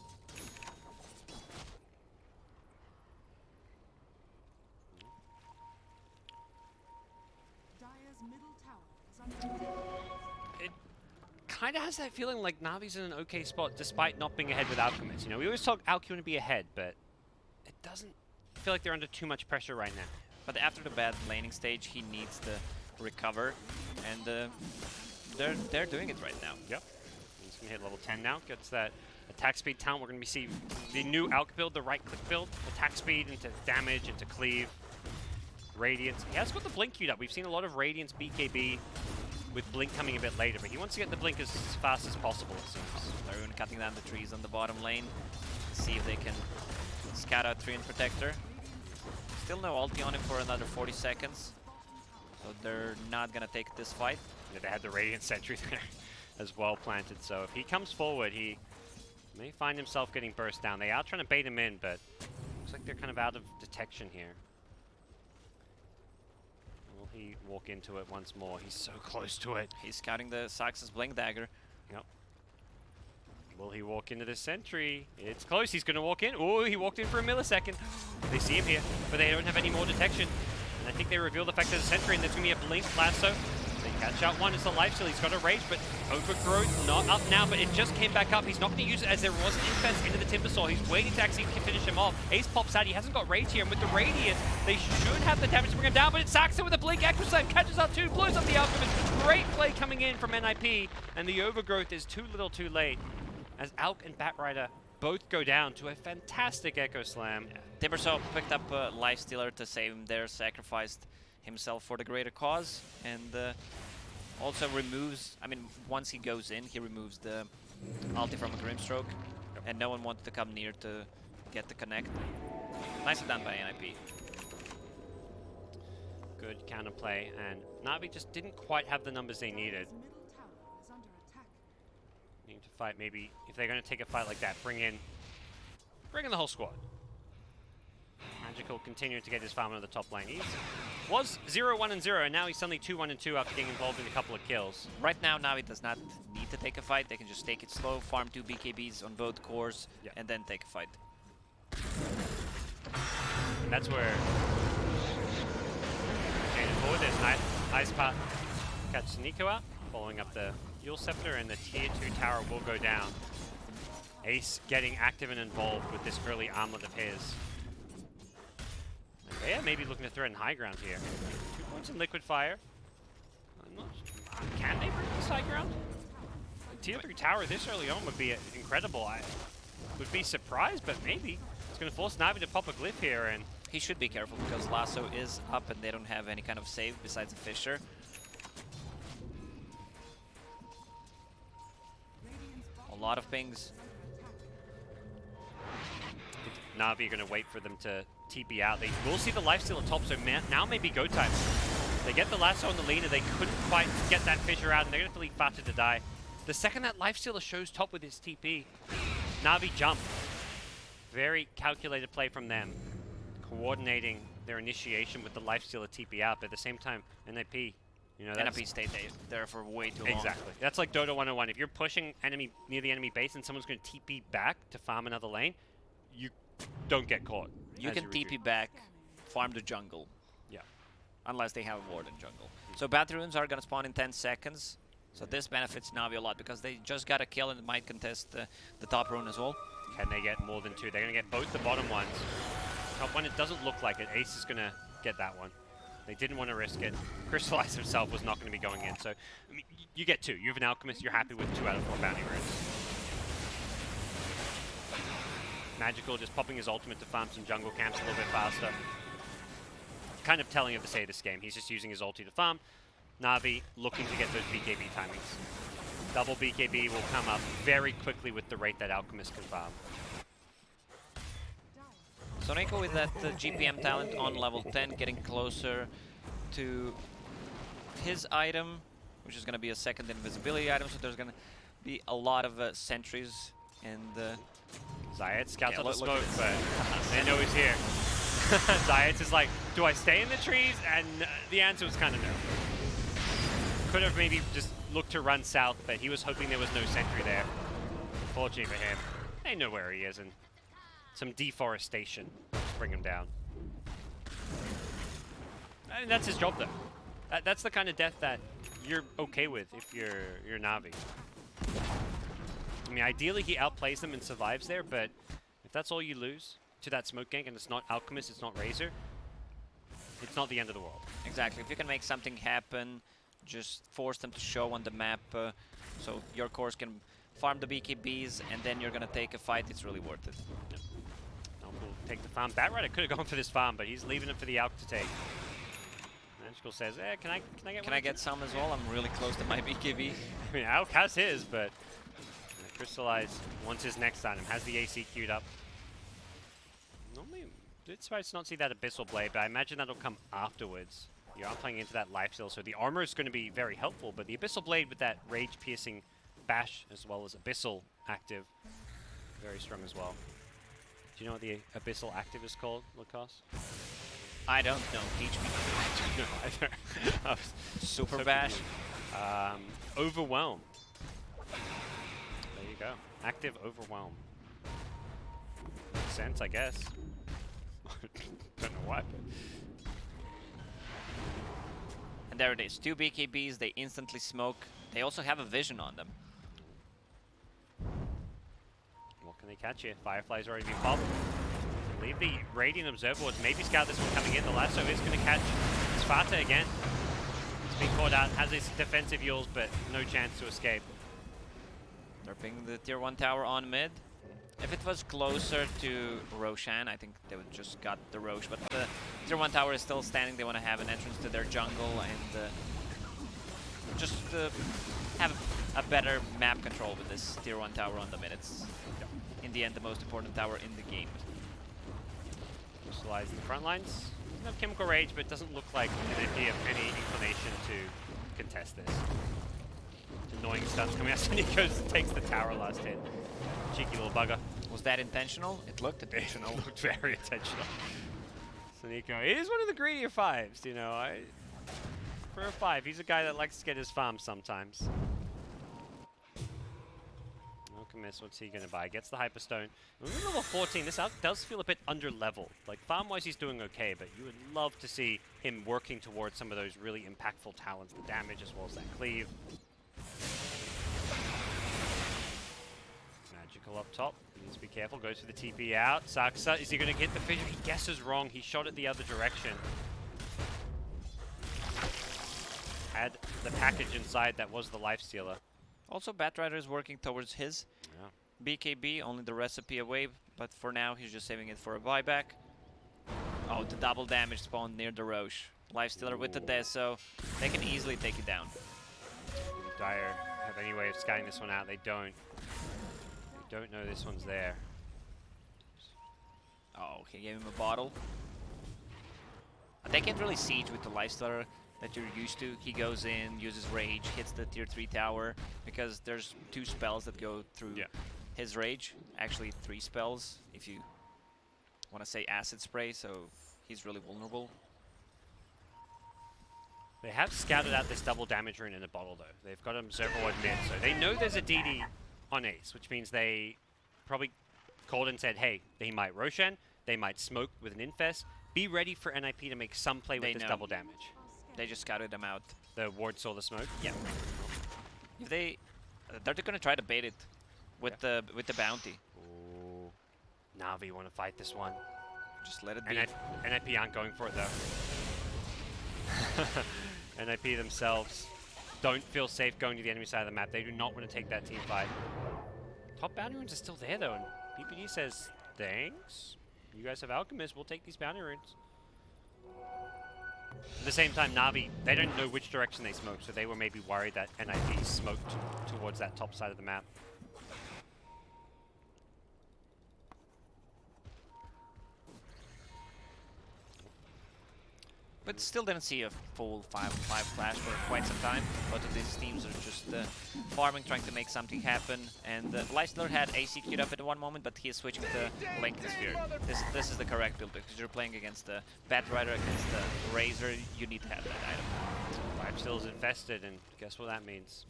Dire's middle tower is under attack. It kind of has that feeling like Navi's in an okay spot despite not being ahead with Alchemist. You know, we always talk Alchemist to be ahead, but it doesn't feel like they're under too much pressure right now. But after the bad laning stage, he needs to recover, and they're doing it right now. Yep. He's going to hit level 10 now. Gets that attack speed talent. We're going to be seeing the new Alk build, the right click build. Attack speed into damage, into cleave. Radiance. He has got the blink queued up. We've seen a lot of Radiance BKB with blink coming a bit later, but he wants to get the blink as fast as possible, it seems. They're cutting down the trees on the bottom lane. See if they can scout out Treant Protector. Still no ulti on him for another 40 seconds. So they're not going to take this fight. Yeah, they had the Radiant Sentry there as well planted, so if he comes forward, he may find himself getting burst down. They are trying to bait him in, but looks like they're kind of out of detection here. Will he walk into it once more? He's so close to it. He's scouting the Sax's Blink Dagger. Yep. Will he walk into the sentry? It's close. He's going to walk in. Oh, he walked in for a millisecond. They see him here, but they don't have any more detection. And I think they reveal the fact there's a sentry and there's going to be a blink lasso. They catch out one. It's a lifesteal. He's got a rage, but Overgrowth not up now, but it just came back up. He's not going to use it as there was an infest into the Timbersaw. He's waiting to actually finish him off. Ace pops out. He hasn't got rage here, and with the Radiant, they should have the damage to bring him down, but it's Saxon with a blink. Echo Slam catches up two, blows up the Alchemist. Great play coming in from NIP, and the Overgrowth is too little too late as Alk and Batrider both go down to a fantastic Echo Slam. Yeah. Timbersaw picked up a lifestealer to save him there, sacrificed himself for the greater cause, and also removes, I mean, once he goes in, he removes the ulti from a Grimstroke, and no one wanted to come near to get the connect. Nicely done by NIP. Good counterplay, and Na'Vi just didn't quite have the numbers they needed. Need to fight, maybe, if they're going to take a fight like that, bring in the whole squad. Magical continuing to get his farm on the top lane. He was 0-1-0, and now he's suddenly 2-1-2 after getting involved in a couple of kills. Right now, Na'Vi does not need to take a fight. They can just take it slow, farm 2 BKBs on both cores, and then take a fight. And that's where changing forward, there's an Ice Path catches Nico out, following up the Yule Scepter, and the tier 2 tower will go down. Ace getting active and involved with this early armlet of his. Yeah, maybe looking to threaten high ground here. 2 points in Liquid Fire. I'm not sure. Can they bring this high ground? A tier 3 tower this early on would be incredible. I would be surprised, but maybe. It's going to force Na'Vi to pop a glyph here, and he should be careful because Lasso is up and they don't have any kind of save besides a Fissure. A lot of pings. Na'Vi are going to wait for them to TP out. They will see the lifesteal at top, so now maybe go time. They get the lasso on the leader, they couldn't quite get that Fissure out, and they're going to leave Fata to die. The second that lifestealer shows top with his TP, Na'Vi jump. Very calculated play from them, coordinating their initiation with the lifestealer TP out, but at the same time, NIP, you know, NIP stayed there for way too long. Exactly. That's like Dota 101. If you're pushing enemy near the enemy base and someone's going to TP back to farm another lane, you don't get caught. You can TP back, farm the jungle. Yeah. Unless they have a ward in jungle. So Battle Runes are going to spawn in 10 seconds. So this benefits Na'Vi a lot because they just got a kill and might contest the top rune as well. Can they get more than 2? They're going to get both the bottom ones. Top one, it doesn't look like it. Ace is going to get that one. They didn't want to risk it. Crystallize himself was not going to be going in. So, I mean, you get 2. You have an Alchemist, you're happy with 2 out of 4 bounty runes. Magical just popping his ultimate to farm some jungle camps a little bit faster. Kind of telling of the state of this game. He's just using his ulti to farm. Na'Vi looking to get those BKB timings. Double BKB will come up very quickly with the rate that Alchemist can farm. So Nico with that GPM talent on level 10, getting closer to his item, which is going to be a second invisibility item, so there's going to be a lot of sentries and Zayat scouts out the smoke, but they know he's here. Zayat is like, do I stay in the trees? And the answer was kind of no. Could have maybe just looked to run south, but he was hoping there was no sentry there. Unfortunately for him, they know where he is, and some deforestation to bring him down. And that's his job, though. That's the kind of death that you're okay with if you're Na'Vi. I mean, ideally he outplays them and survives there, but if that's all you lose to that smoke gank and it's not Alchemist, it's not Razor, it's not the end of the world. Exactly. If you can make something happen, just force them to show on the map so your cores can farm the BKBs and then you're going to take a fight, it's really worth it. Yep. We'll take the farm. Batrider could have gone for this farm, but he's leaving it for the Alch to take. Magical says, can I get some as well? I'm really close to my BKB. I mean, Alch has his, but Crystallize wants his next item, has the AC queued up. Normally, it's surprised to not see that Abyssal Blade, but I imagine that'll come afterwards. You are playing into that lifesteal, so the armor is going to be very helpful, but the Abyssal Blade with that rage-piercing bash as well as Abyssal active, very strong as well. Do you know what the Abyssal active is called, Lacoste? I don't know. Teach me. I don't know either. Super bash? Overwhelm. There you go. Active Overwhelm. Makes sense, I guess. Don't know why. And there it is. 2 BKBs, they instantly smoke. They also have a vision on them. What can they catch here? Firefly's already been popped. Leave the Radiant Observer Wards. Maybe scout this one coming in. The lasso is going to catch Sparta again. It's been caught out. Has his defensive yules, but no chance to escape. They're pinging the tier 1 tower on mid. If it was closer to Roshan, I think they would just got the Rosh. But the tier 1 tower is still standing. They want to have an entrance to their jungle and just have a better map control with this tier 1 tower on the mid. It's in the end the most important tower in the game. Crystallize in the front lines. Doesn't have Chemical Rage, but it doesn't look like NFP have any inclination to contest this. Annoying stunts coming out. So he goes and takes the tower last hit. Cheeky little bugger. Was that intentional? It looked intentional. It looked very intentional. So Nico, he is one of the greedier 5s, you know. For a 5, he's a guy that likes to get his farm sometimes. Alchemist, what's he going to buy? Gets the Hyperstone. We're level 14. This does feel a bit under-leveled. Like, farm-wise, he's doing okay, but you would love to see him working towards some of those really impactful talents, the damage as well as that cleave. Magical up top. He needs to be careful. Goes for the TP out. Saksa, is he going to get the fissure? He guesses wrong. He shot it the other direction. Had the package inside that was the Lifestealer. Also, Batrider is working towards his BKB, only the recipe away, but for now he's just saving it for a buyback. Oh, the double damage spawned near the Rosh. Lifestealer with the Deso. They can easily take it down. Dire have any way of scouting this one out? They don't. They don't know this one's there. Oh, he gave him a bottle. They can't really siege with the Lifestealer that you're used to. He goes in, uses Rage, hits the tier 3 tower, because there's 2 spells that go through his Rage. Actually 3 spells, if you want to say Acid Spray, so he's really vulnerable. They have scouted out this double damage rune in a bottle, though. They've got Observer Ward mid, so they know there's a DD on Ace, which means they probably called and said, hey, they might Roshan, they might smoke with an Infest. Be ready for NIP to make some play with this double damage. They just scouted them out. The ward saw the smoke? Yeah. If they're going to try to bait it with the bounty. Ooh. Na'Vi want to fight this one. Just let it be. NIP aren't going for it, though. NIP themselves don't feel safe going to the enemy side of the map. They do not want to take that team fight. Top bounty runes are still there, though, and PPD says, thanks. You guys have Alchemist, we'll take these bounty runes. At the same time, Na'Vi, they don't know which direction they smoke, so they were maybe worried that NIP smoked towards that top side of the map. But still didn't see a full 5-5 flash for quite some time. Both of these teams are just farming, trying to make something happen. And Lifestealer had AC queued up at one moment, but he is switching to Lincoln Sphere. This is the correct build, because you're playing against the Batrider, against the Razor. You need to have that item. Lifesteal's infested, and guess what that means?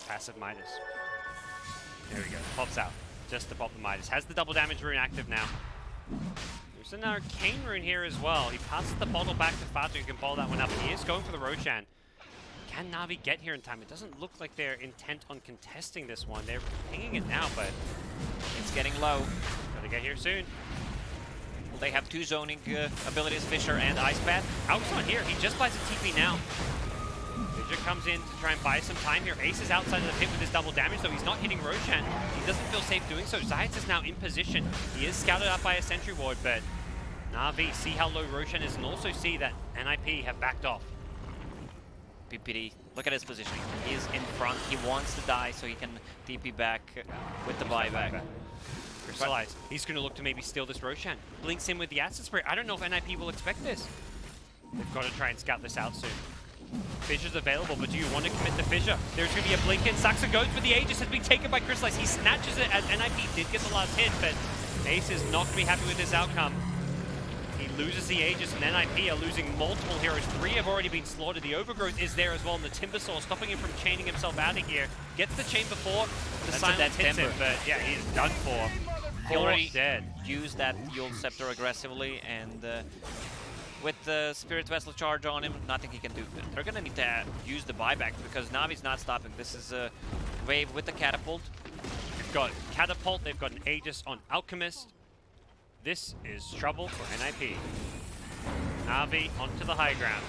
Passive Midas. There we go. Pops out. Just to pop the Midas. Has the double damage rune active now. There's an Arcane rune here as well. He passes the bottle back to Fatu, who can follow that one up. He is going for the Roshan. Can Na'Vi get here in time? It doesn't look like they're intent on contesting this one. They're hanging it now, but it's getting low. Gotta get here soon. Well, they have 2 zoning abilities, Fissure and Ice Path. Alk's not here. He just buys a TP now. Fissure comes in to try and buy some time here. Ace is outside of the pit with his double damage, though he's not hitting Roshan. He doesn't feel safe doing so. Zayat is now in position. He is scouted up by a sentry ward, but Na'Vi see how low Roshan is and also see that NIP have backed off. PPD, look at his positioning. He is in front. He wants to die so he can TP back with the buyback. Crystallize. He's going to look to maybe steal this Roshan. Blinks in with the Acid Spray. I don't know if NIP will expect this. They've got to try and scout this out soon. Fissure's available, but do you want to commit the Fissure? There's going to be a blink in. Saxa goes for the Aegis, has been taken by Crystallize. He snatches it as NIP did get the last hit, but Ace is not going to be happy with this outcome. He loses the Aegis, and NIP are losing multiple heroes. 3 have already been slaughtered. The Overgrowth is there as well, and the Timbersaw stopping him from chaining himself out of here. Gets the chain before the silence hits him, but yeah, he's done for. He already dead. used that Yule Scepter aggressively, and with the Spirit Vessel charge on him, nothing he can do. They're gonna need to use the buyback because Navi's not stopping. This is a wave with the catapult. They've got Catapult, they've got an Aegis on Alchemist. This is trouble for NIP. Navi onto the high ground.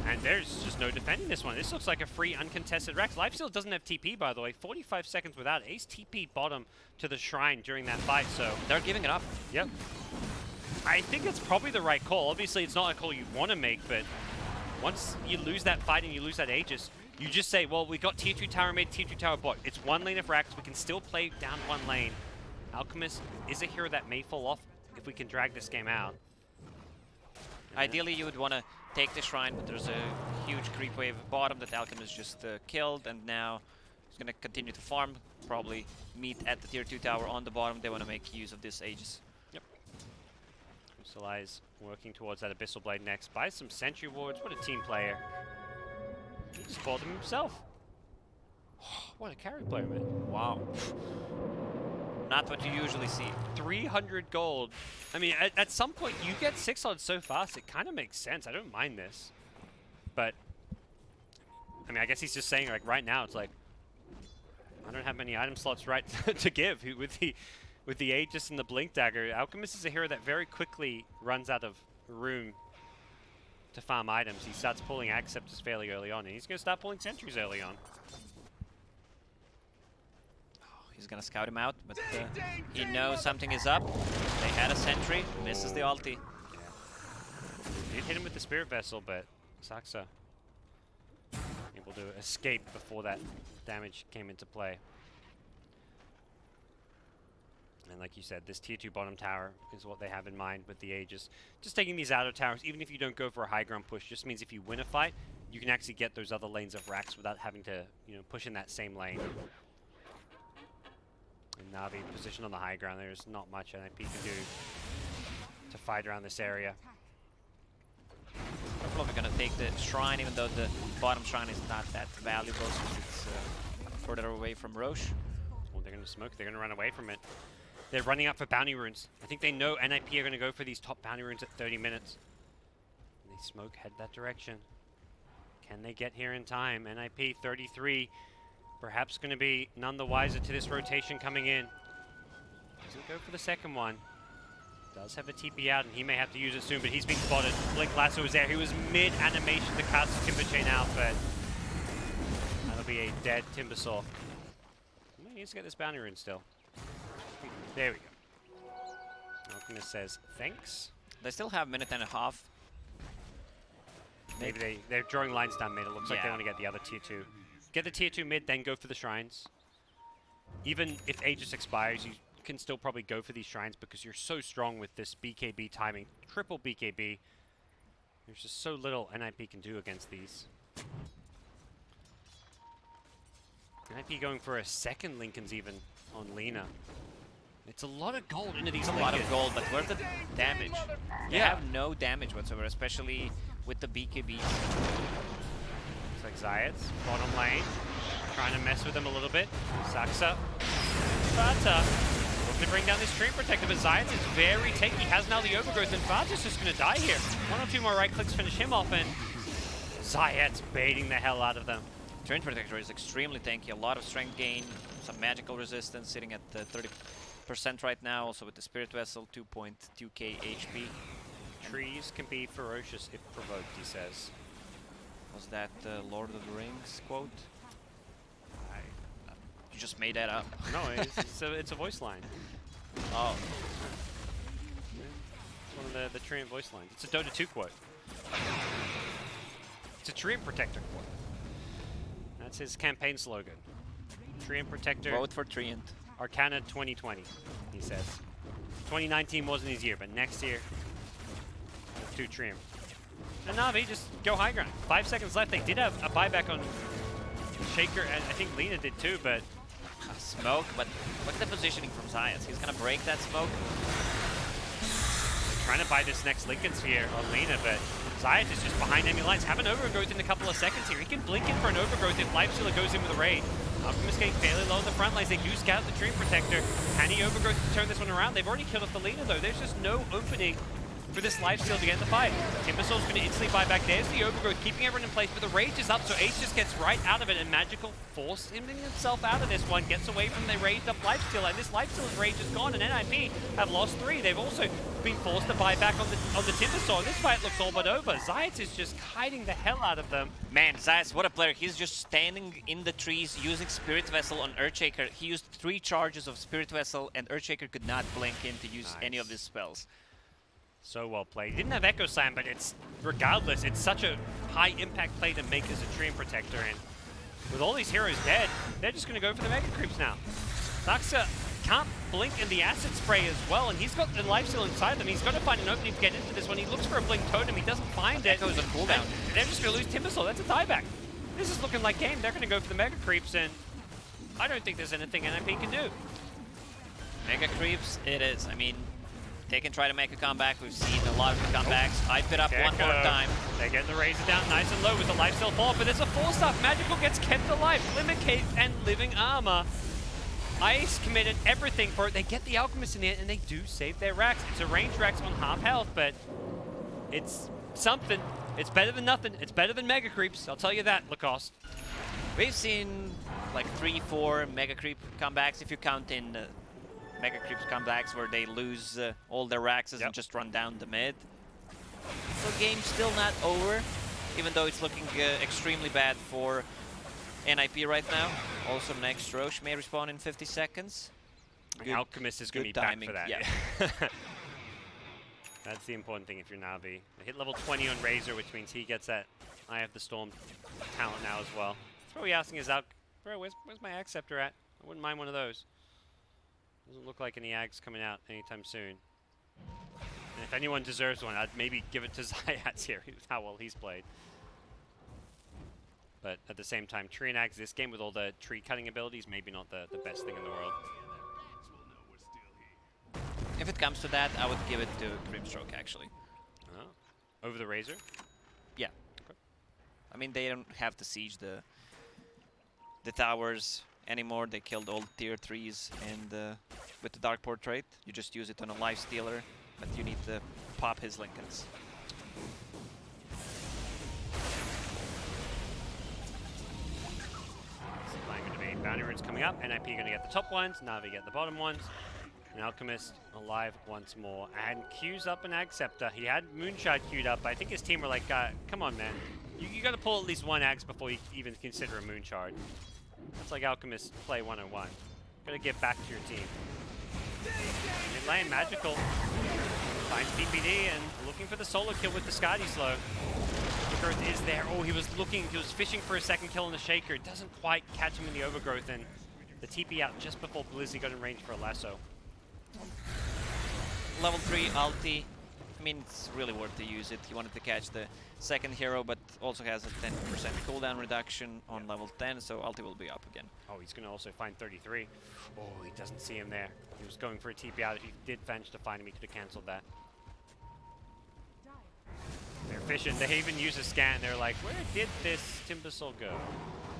And there's just no defending this one. This looks like a free uncontested Rex. Lifesteal doesn't have TP, by the way. 45 seconds without Ace TP bottom to the shrine during that fight, so... They're giving it up. Yep. I think it's probably the right call. Obviously, it's not a call you want to make, but once you lose that fight and you lose that Aegis, you just say, well, we got tier 2 tower mid, tier 2 tower bot. It's one lane of Rax. We can still play down one lane. Alchemist is a hero that may fall off if we can drag this game out. Ideally, you would want to take the shrine, but there's a huge creep wave bottom that Alchemist just killed, and now he's going to continue to farm, probably meet at the tier 2 tower on the bottom. They want to make use of this Aegis. Yep. Salai's working towards that Abyssal Blade next. Buys some Sentry Wards. What a team player. He just bought them himself. What a carry player, man. Wow. Not what you usually see. 300 gold. I mean, at some point, you get 6 odds so fast, it kind of makes sense. I don't mind this. But, I mean, I guess he's just saying, like, right now, it's like, I don't have many item slots right to give with the Aegis and the Blink Dagger. Alchemist is a hero that very quickly runs out of room to farm items. He starts pulling Acceptors fairly early on, and he's going to start pulling Sentries early on. He's gonna scout him out, but he knows something is up. They had a sentry, misses the ulti. Yeah. Did hit him with the Spirit Vessel, but Saksa able to escape before that damage came into play. And like you said, this tier 2 bottom tower is what they have in mind with the Aegis. Just taking these outer towers, even if you don't go for a high ground push, just means if you win a fight, you can actually get those other lanes of Rax without having to, you know, push in that same lane. And Navi positioned on the high ground. There's not much NIP can do to fight around this area. They're probably gonna take the shrine, even though the bottom shrine is not that valuable since it's further away from Roche. Well, they're gonna smoke. They're gonna run away from it. They're running up for bounty runes. I think they know NIP are gonna go for these top bounty runes at 30 minutes. And they smoke, head that direction. Can they get here in time? NIP 33. Perhaps going to be none the wiser to this rotation coming in. Doesn't go for the second one. Does have a TP out, and he may have to use it soon, but he's been spotted. Blink Lasso was there. He was mid-animation to cast the Timber Chain out, but that'll be a dead Timbersaw. He needs to get this bounty rune still. There we go. Alchemist says, thanks. They still have a minute and a half. Maybe they're drawing lines down mid. It looks like they want to get the other tier 2. Get the tier 2 mid, then go for the shrines. Even if Aegis expires, you can still probably go for these shrines because you're so strong with this BKB timing. Triple BKB. There's just so little NIP can do against these. NIP going for a second Lincoln's even on Lena. It's a lot of gold into these It's a lot of gold, but where's the damage? They Yeah. have no damage whatsoever, especially with the BKB. Looks like Zayat's bottom lane, trying to mess with them a little bit. Saksa, Fata, looking to bring down this Treant Protector, but Zayat is very tanky. He has now the Overgrowth, and Fata's just going to die here. 1 or 2 more right clicks finish him off, and Zayat's baiting the hell out of them. Treant Protector is extremely tanky, a lot of strength gain, some magical resistance, sitting at 30% right now, also with the Spirit Vessel, 2.2k HP. Trees can be ferocious if provoked, he says. Was that Lord of the Rings quote? You just made that up. No, it's a voice line. Oh. It's one of the Treant voice lines. It's a Dota 2 quote. It's a Treant Protector quote. That's his campaign slogan. Treant Protector. Vote for Treant. Arcana 2020, he says. 2019 wasn't his year, but next year, to Treant. And Navi just go high ground. 5 seconds left. They did have a buyback on Shaker, and I think Lena did too, but... Smoke, but look at the positioning from Zayas. He's gonna break that smoke. They're trying to buy this next Lincoln Sphere on Lena, but Zayas is just behind enemy lines. Have an overgrowth in a couple of seconds here. He can blink in for an overgrowth if Lifestealer goes in with a raid. Alchemist getting fairly low in the front lines. They do scout the Dream Protector. Can he Overgrowth to turn this one around? They've already killed off the leader though. There's just no opening for this lifesteal to get in the fight. Timbersaul's going to instantly buy back. There's the Overgrowth, keeping everyone in place, but the Rage is up, so Ace just gets right out of it, and Magical forced himself out of this one, gets away from the raised up lifesteal, and this lifesteal's Rage is gone, and NIP have lost 3. They've also been forced to buy back on the Timbersaw, and this fight looks all but over. Zayat is just kiting the hell out of them. Man, Zayas, what a player. He's just standing in the trees using Spirit Vessel on Earthshaker. He used 3 charges of Spirit Vessel, and Earthshaker could not blink in to use any of his spells. So well played. He didn't have Echo Slam, but regardless, it's such a high impact play to make as a Dream Protector, and with all these heroes dead, they're just going to go for the Mega Creeps now. Zaxa can't blink in the Acid Spray as well, and he's got the lifesteal inside them. He's got to find an opening to get into this one. He looks for a Blink Totem, he doesn't find it. Echo's on cooldown. They're just going to lose Timbersaw. That's a dieback. This is looking like game. They're going to go for the Mega Creeps, and I don't think there's anything NIP can do. Mega Creeps, it is. I mean, they can try to make a comeback. We've seen a lot of the comebacks. I pit up one more time. They get the Razor down nice and low with the lifesteal fall, but there's a 4-star. Magical gets kept alive. Limit Cape and Living Armor. Ice committed everything for it. They get the Alchemist in the end, and they do save their racks. It's a range racks on half health, but it's something. It's better than nothing. It's better than Mega Creeps. I'll tell you that, Lacoste. We've seen like 3-4 Mega Creep comebacks, if you count in Mega Creeps comebacks where they lose all their Raxes and just run down the mid. So game's still not over, even though it's looking extremely bad for NIP right now. Also next Roche may respawn in 50 seconds. Good, Alchemist is going to be timing. back for that. Yeah. That's the important thing if you're Na'Vi. They hit level 20 on Razor, which means he gets that Eye of the Storm talent now as well. He's probably asking his bro, where's my Ag Scepter at? I wouldn't mind one of those. Doesn't look like any Ags coming out anytime soon. And if anyone deserves one, I'd maybe give it to Zayat here, how well he's played. But at the same time, Tree and Ags this game with all the tree cutting abilities, maybe not the best thing in the world. If it comes to that, I would give it to Grimstroke actually. Oh. Over the Razor? Yeah. Okay. I mean, they don't have to siege the towers anymore. They killed all tier 3s, and with the Dark Portrait, you just use it on a Life Stealer, but you need to pop his Lincolns. Bounty runes coming up. NIP going to get the top ones. Na'Vi get the bottom ones. And Alchemist alive once more. And queues up an Ag Scepter. He had Moonshard queued up. I think his team were like, come on, man. You got to pull at least one Axe before you even consider a Moonshard. That's like Alchemist play 101. Got to get back to your team. Mid lane, Magical finds PPD and looking for the solo kill with the Skadi slow. Overgrowth is there. Oh, he was fishing for a second kill on the Shaker. Doesn't quite catch him in the Overgrowth, and the TP out just before Blizzy got in range for a lasso. Level 3 ulti. I mean, it's really worth to use it. He wanted to catch the second hero, but also has a 10% cooldown reduction on level 10, so ulti will be up again. Oh, he's going to also find 33. Oh, he doesn't see him there. He was going for a TP out. If he did manage to find him, he could have cancelled that. They're fishing. They even use a scan. They're like, where did this Timbersaw go?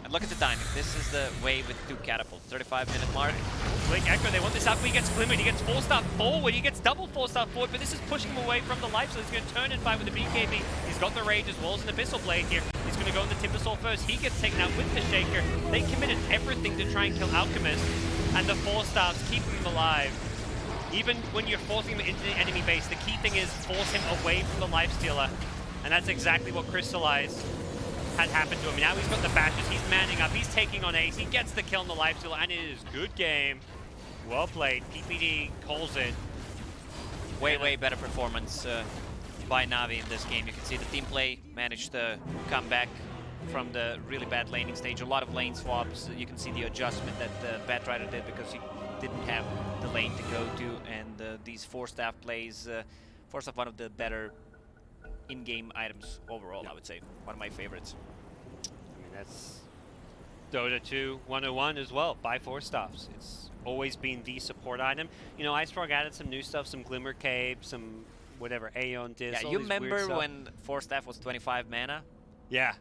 And look at the timing. This is the way with 2 catapults. 35-minute mark. Blink Echo, they want this up. He gets Glimmered. He gets 4-star forward. He gets double 4-star forward, but this is pushing him away from the life, so he's going to turn and fight with the BKB. He's got the Rage as well as an Abyssal Blade here. He's going to go on the Timbersaw first. He gets taken out with the Shaker. They committed everything to try and kill Alchemist, and the 4-stars keep him alive. Even when you're forcing him into the enemy base, the key thing is force him away from the Lifestealer. And that's exactly what Crystallize had happened to him. Now he's got the bashes, he's manning up, he's taking on Ace, he gets the kill on the Lifestealer, and it is good game. Well played. PPD calls it. Way better performance by Na'Vi in this game. You can see the team play managed to come back from the really bad laning stage. A lot of lane swaps. You can see the adjustment that Batrider did because he didn't have the lane to go to, and these 4-staff plays force up one of the better in-game items overall, I would say. One of my favorites. I mean, that's Dota 2 101 as well. Buy 4 stops. It's always been the support item. You know, Ice Frog added some new stuff, some Glimmer Cape, some whatever Aeon did. Yeah, you remember when 4-staff was 25 mana? Yeah,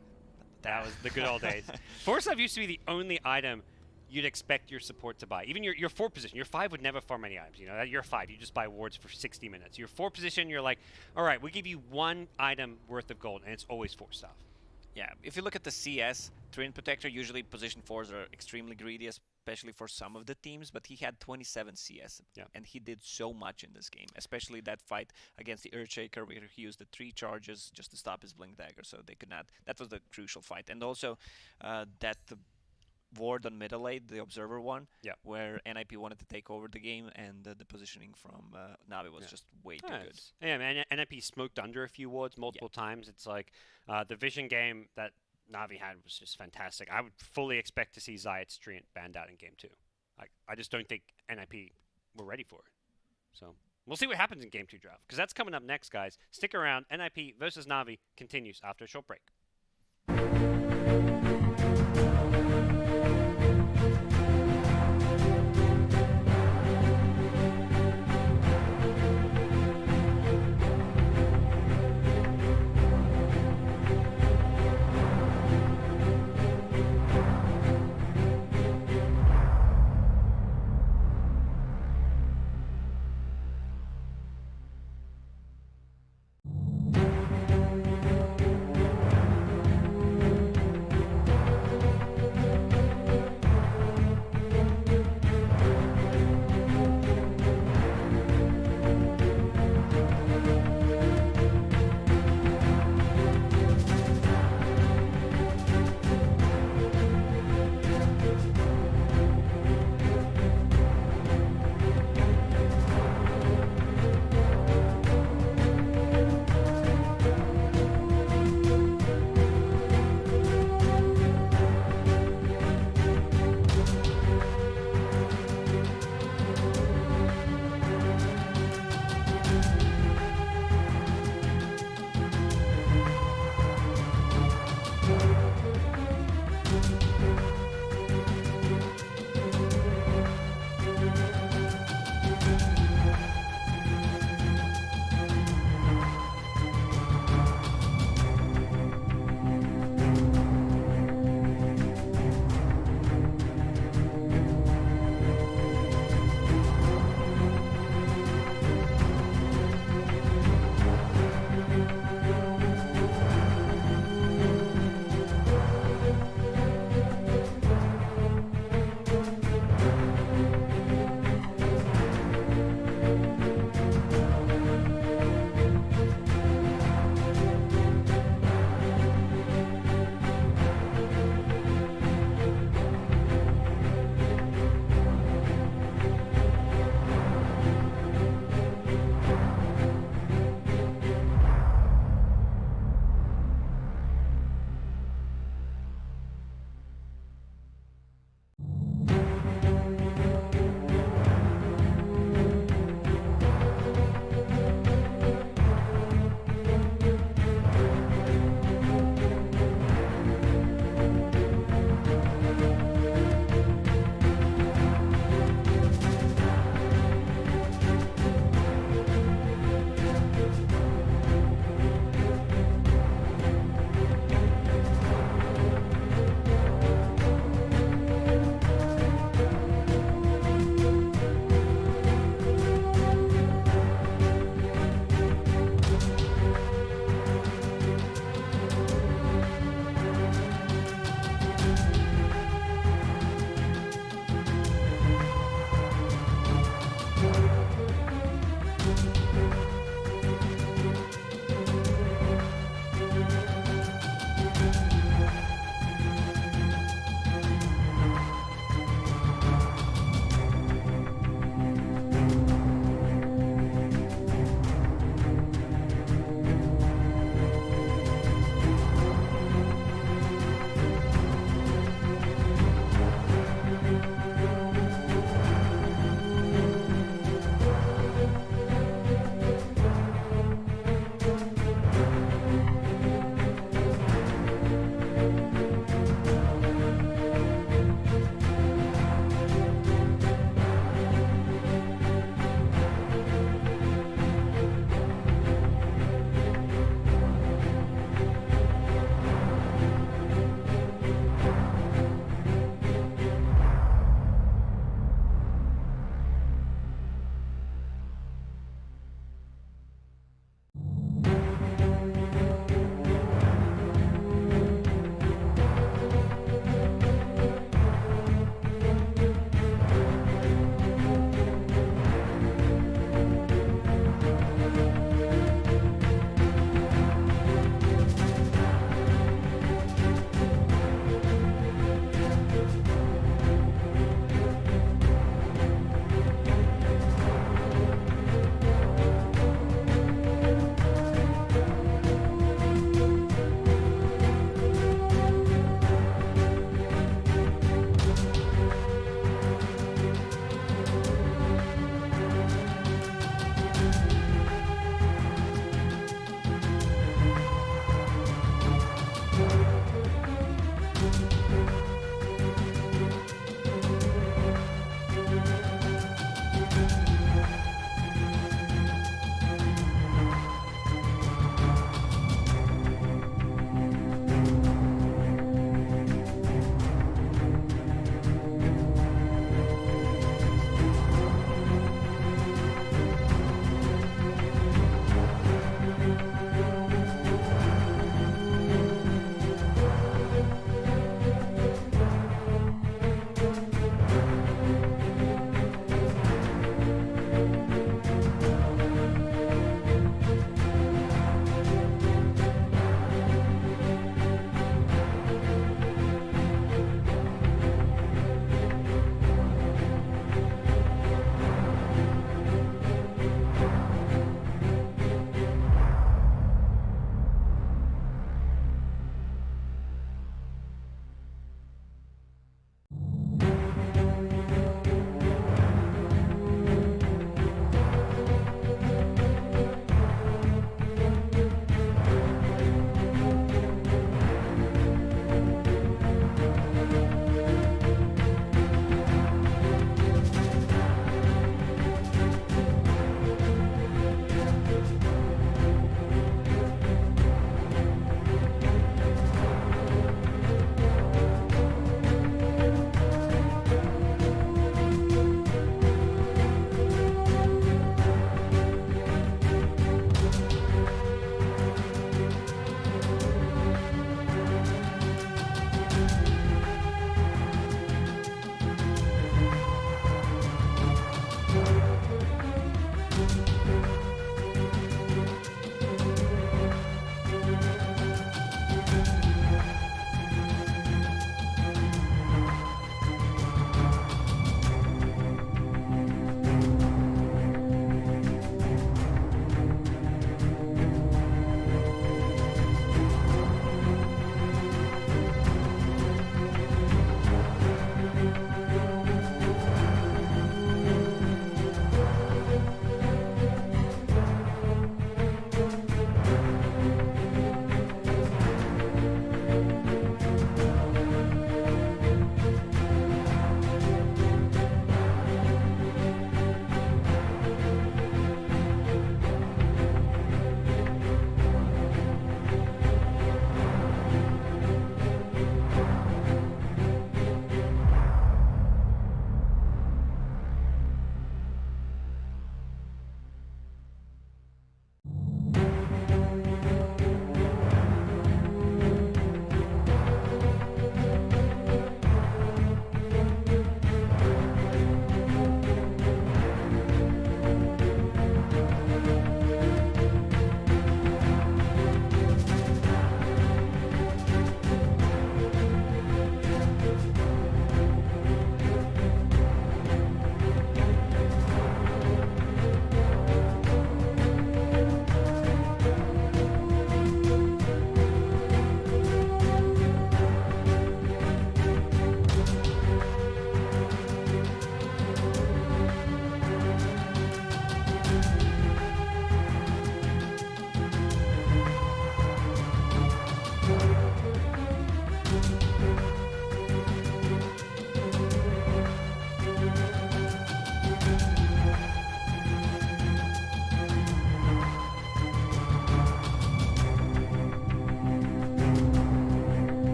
that was the good old days. 4-staff used to be the only item you'd expect your support to buy. Even your 4 position, your 5 would never farm any items. You know, your 5, you just buy wards for 60 minutes. Your 4 position, you're like, all right, we give you 1 item worth of gold, and it's always 4 stuff. Yeah, if you look at the CS, Treant Protector, usually position 4s are extremely greedy, especially for some of the teams, but he had 27 CS, and he did so much in this game, especially that fight against the Earthshaker where he used the 3 charges just to stop his Blink Dagger, so they could not. That was the crucial fight. And also that ward on middle lane, the Observer one, where NIP wanted to take over the game, and the positioning from Navi was just way too good. Yeah, man, NIP smoked under a few wards multiple times. It's like the vision game that Navi had was just fantastic. I would fully expect to see Zayat's Treant banned out in game 2. I just don't think NIP were ready for it. So we'll see what happens in game 2 draft, because that's coming up next, guys. Stick around. NIP versus Navi continues after a short break.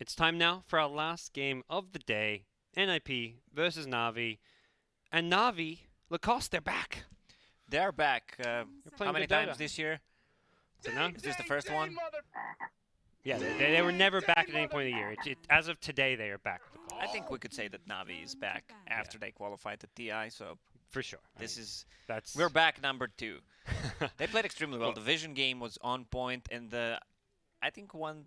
It's time now for our last game of the day. NIP versus Navi. And Navi, Lacoste, they're back. They're back. They're How playing many good data. times this year? Dunno. Is this the first one? Yeah, they were never back at any point of the year. As of today, they are back. I think we could say that Navi is back after they qualified to TI, so For sure. we're back number 2. They played extremely well. Well- The vision game was on point, and I think one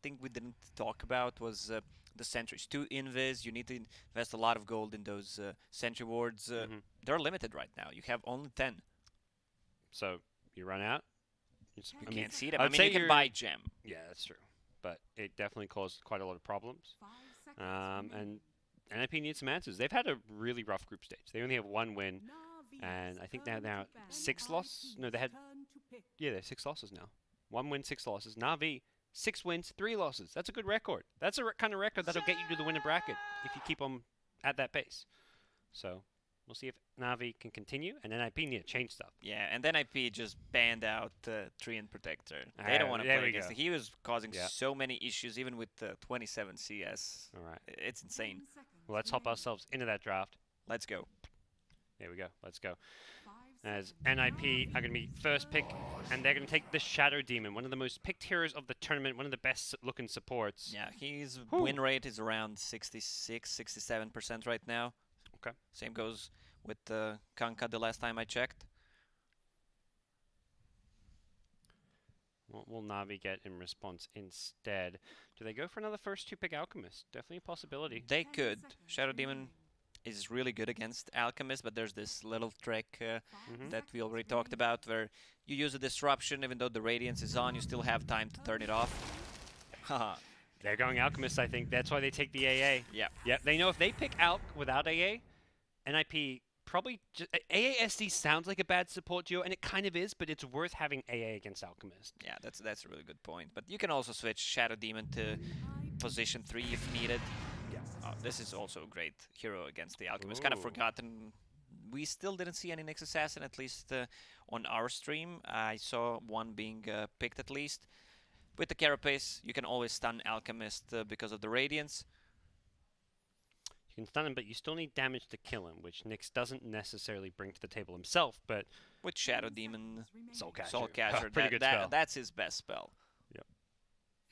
thing we didn't talk about was the sentries. 2 invis, you need to invest a lot of gold in those sentry wards. They're limited right now. You have only 10. So you run out. You can't see them. I I would mean, say you can you're- buy gem. Yeah, that's true. But it definitely caused quite a lot of problems. And NIP needs some answers. They've had a really rough group stage. They only have 1 win, and I think they're now 6 losses. No, they had. Yeah, they're 6 losses now. 1 win, 6 losses. Navi, 6 wins, 3 losses. That's a good record. That's a kind of record that'll get you to the winner bracket if you keep them at that pace. So we'll see if Navi can continue, and NIP need to change stuff. Yeah, and then IP just banned out Treant Protector. They don't want to there play we against go. him. He was causing Yeah. so many issues, even with 27 CS. All right. It's insane. Well, let's hop ourselves into that draft. Let's go. There we go. Let's go. As NIP are going to be first pick, and they're going to take the Shadow Demon, one of the most picked heroes of the tournament, one of the best looking supports. Yeah, his Whew. win rate is around 66, 67% right now. Okay. Same goes with Kanka the last time I checked. What will Navi get in response instead? Do they go for another first 2 pick Alchemist? Definitely a possibility. They could. Shadow Demon is really good against Alchemist, but there's this little trick that we already talked about where you use a disruption, even though the Radiance is on, you still have time to turn it off. Haha. They're going Alchemist, I think. That's why they take the AA. Yeah. Yep, they know if they pick Alch without AA, NIP probably just... AASD sounds like a bad support duo, and it kind of is, but it's worth having AA against Alchemist. Yeah, that's a really good point. But you can also switch Shadow Demon to position 3 if needed. Yeah. This is also a great hero against the Alchemist. Kind of Ooh. forgotten. We still didn't see any Nyx Assassin, at least on our stream. I saw one being picked at least. With the Carapace, you can always stun Alchemist because of the Radiance. You can stun him, but you still need damage to kill him, which Nyx doesn't necessarily bring to the table himself, but... With Shadow Demon, Soulcatcher. Soulcatcher, Pretty good spell. that's his best spell.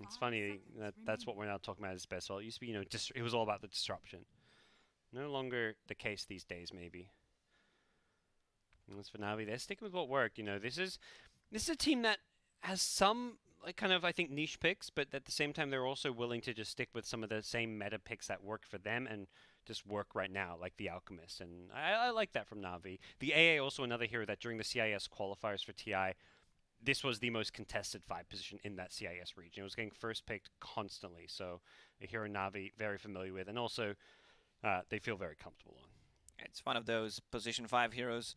It's funny that's what we're now talking about as best spell. It used to be, it was all about the disruption. No longer the case these days, maybe. And as for Navi, they're sticking with what worked. This is a team that has some I think niche picks, but at the same time they're also willing to just stick with some of the same meta picks that work for them and just work right now, like the Alchemist. And I like that from Navi. The AA also another hero that during the CIS qualifiers for TI, this was the most contested 5 position in that CIS region. It was getting first picked constantly, so a hero Navi very familiar with, and also they feel very comfortable on. It's one of those position 5 heroes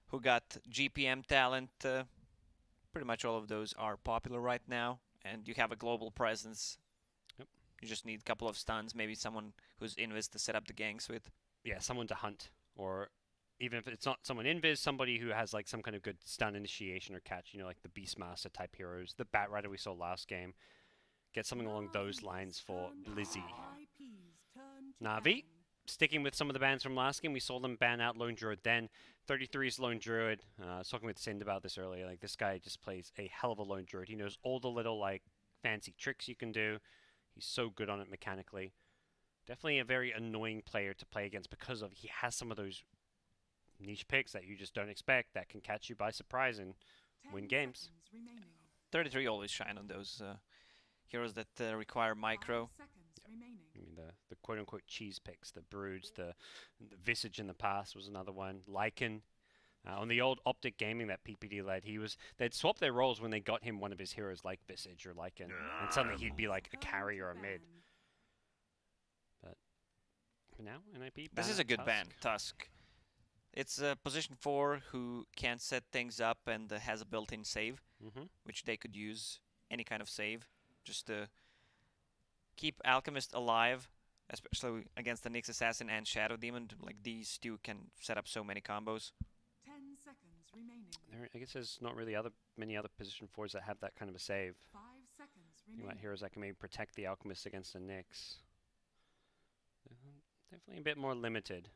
who got GPM talent. Pretty much all of those are popular right now, and you have a global presence. Yep. You just need a couple of stuns, maybe someone who's invis to set up the ganks with. Yeah, someone to hunt, or even if it's not someone invis, somebody who has some kind of good stun initiation or catch, like the Beastmaster type heroes, the Bat Rider we saw last game. Get something along those lines for Blizzy. Navi, sticking with some of the bans from last game, we saw them ban out Lone Druid then. 33's Lone Druid. I was talking with Sind about this earlier. This guy just plays a hell of a Lone Druid. He knows all the little fancy tricks you can do. He's so good on it mechanically. Definitely a very annoying player to play against because he has some of those niche picks that you just don't expect that can catch you by surprise and win games. 33 always shine on those heroes that require micro. I mean, the quote-unquote cheese picks, the Broods, the Visage in the past was another one. Lycan. On the old Optic Gaming that PPD led, they'd swap their roles when they got him one of his heroes like Visage or Lycan, and suddenly he'd be like a carry or a mid. But for now, NIP This is a good ban, Tusk. It's position 4 who can set things up and has a built-in save, which they could use any kind of save, just to keep Alchemist alive, especially against the Nyx Assassin and Shadow Demon. These two can set up so many combos. 10 seconds remaining. I guess there's not really many other position 4s that have that kind of a save. 5 seconds Think about heroes that can maybe protect the Alchemist against the Nyx. Definitely a bit more limited.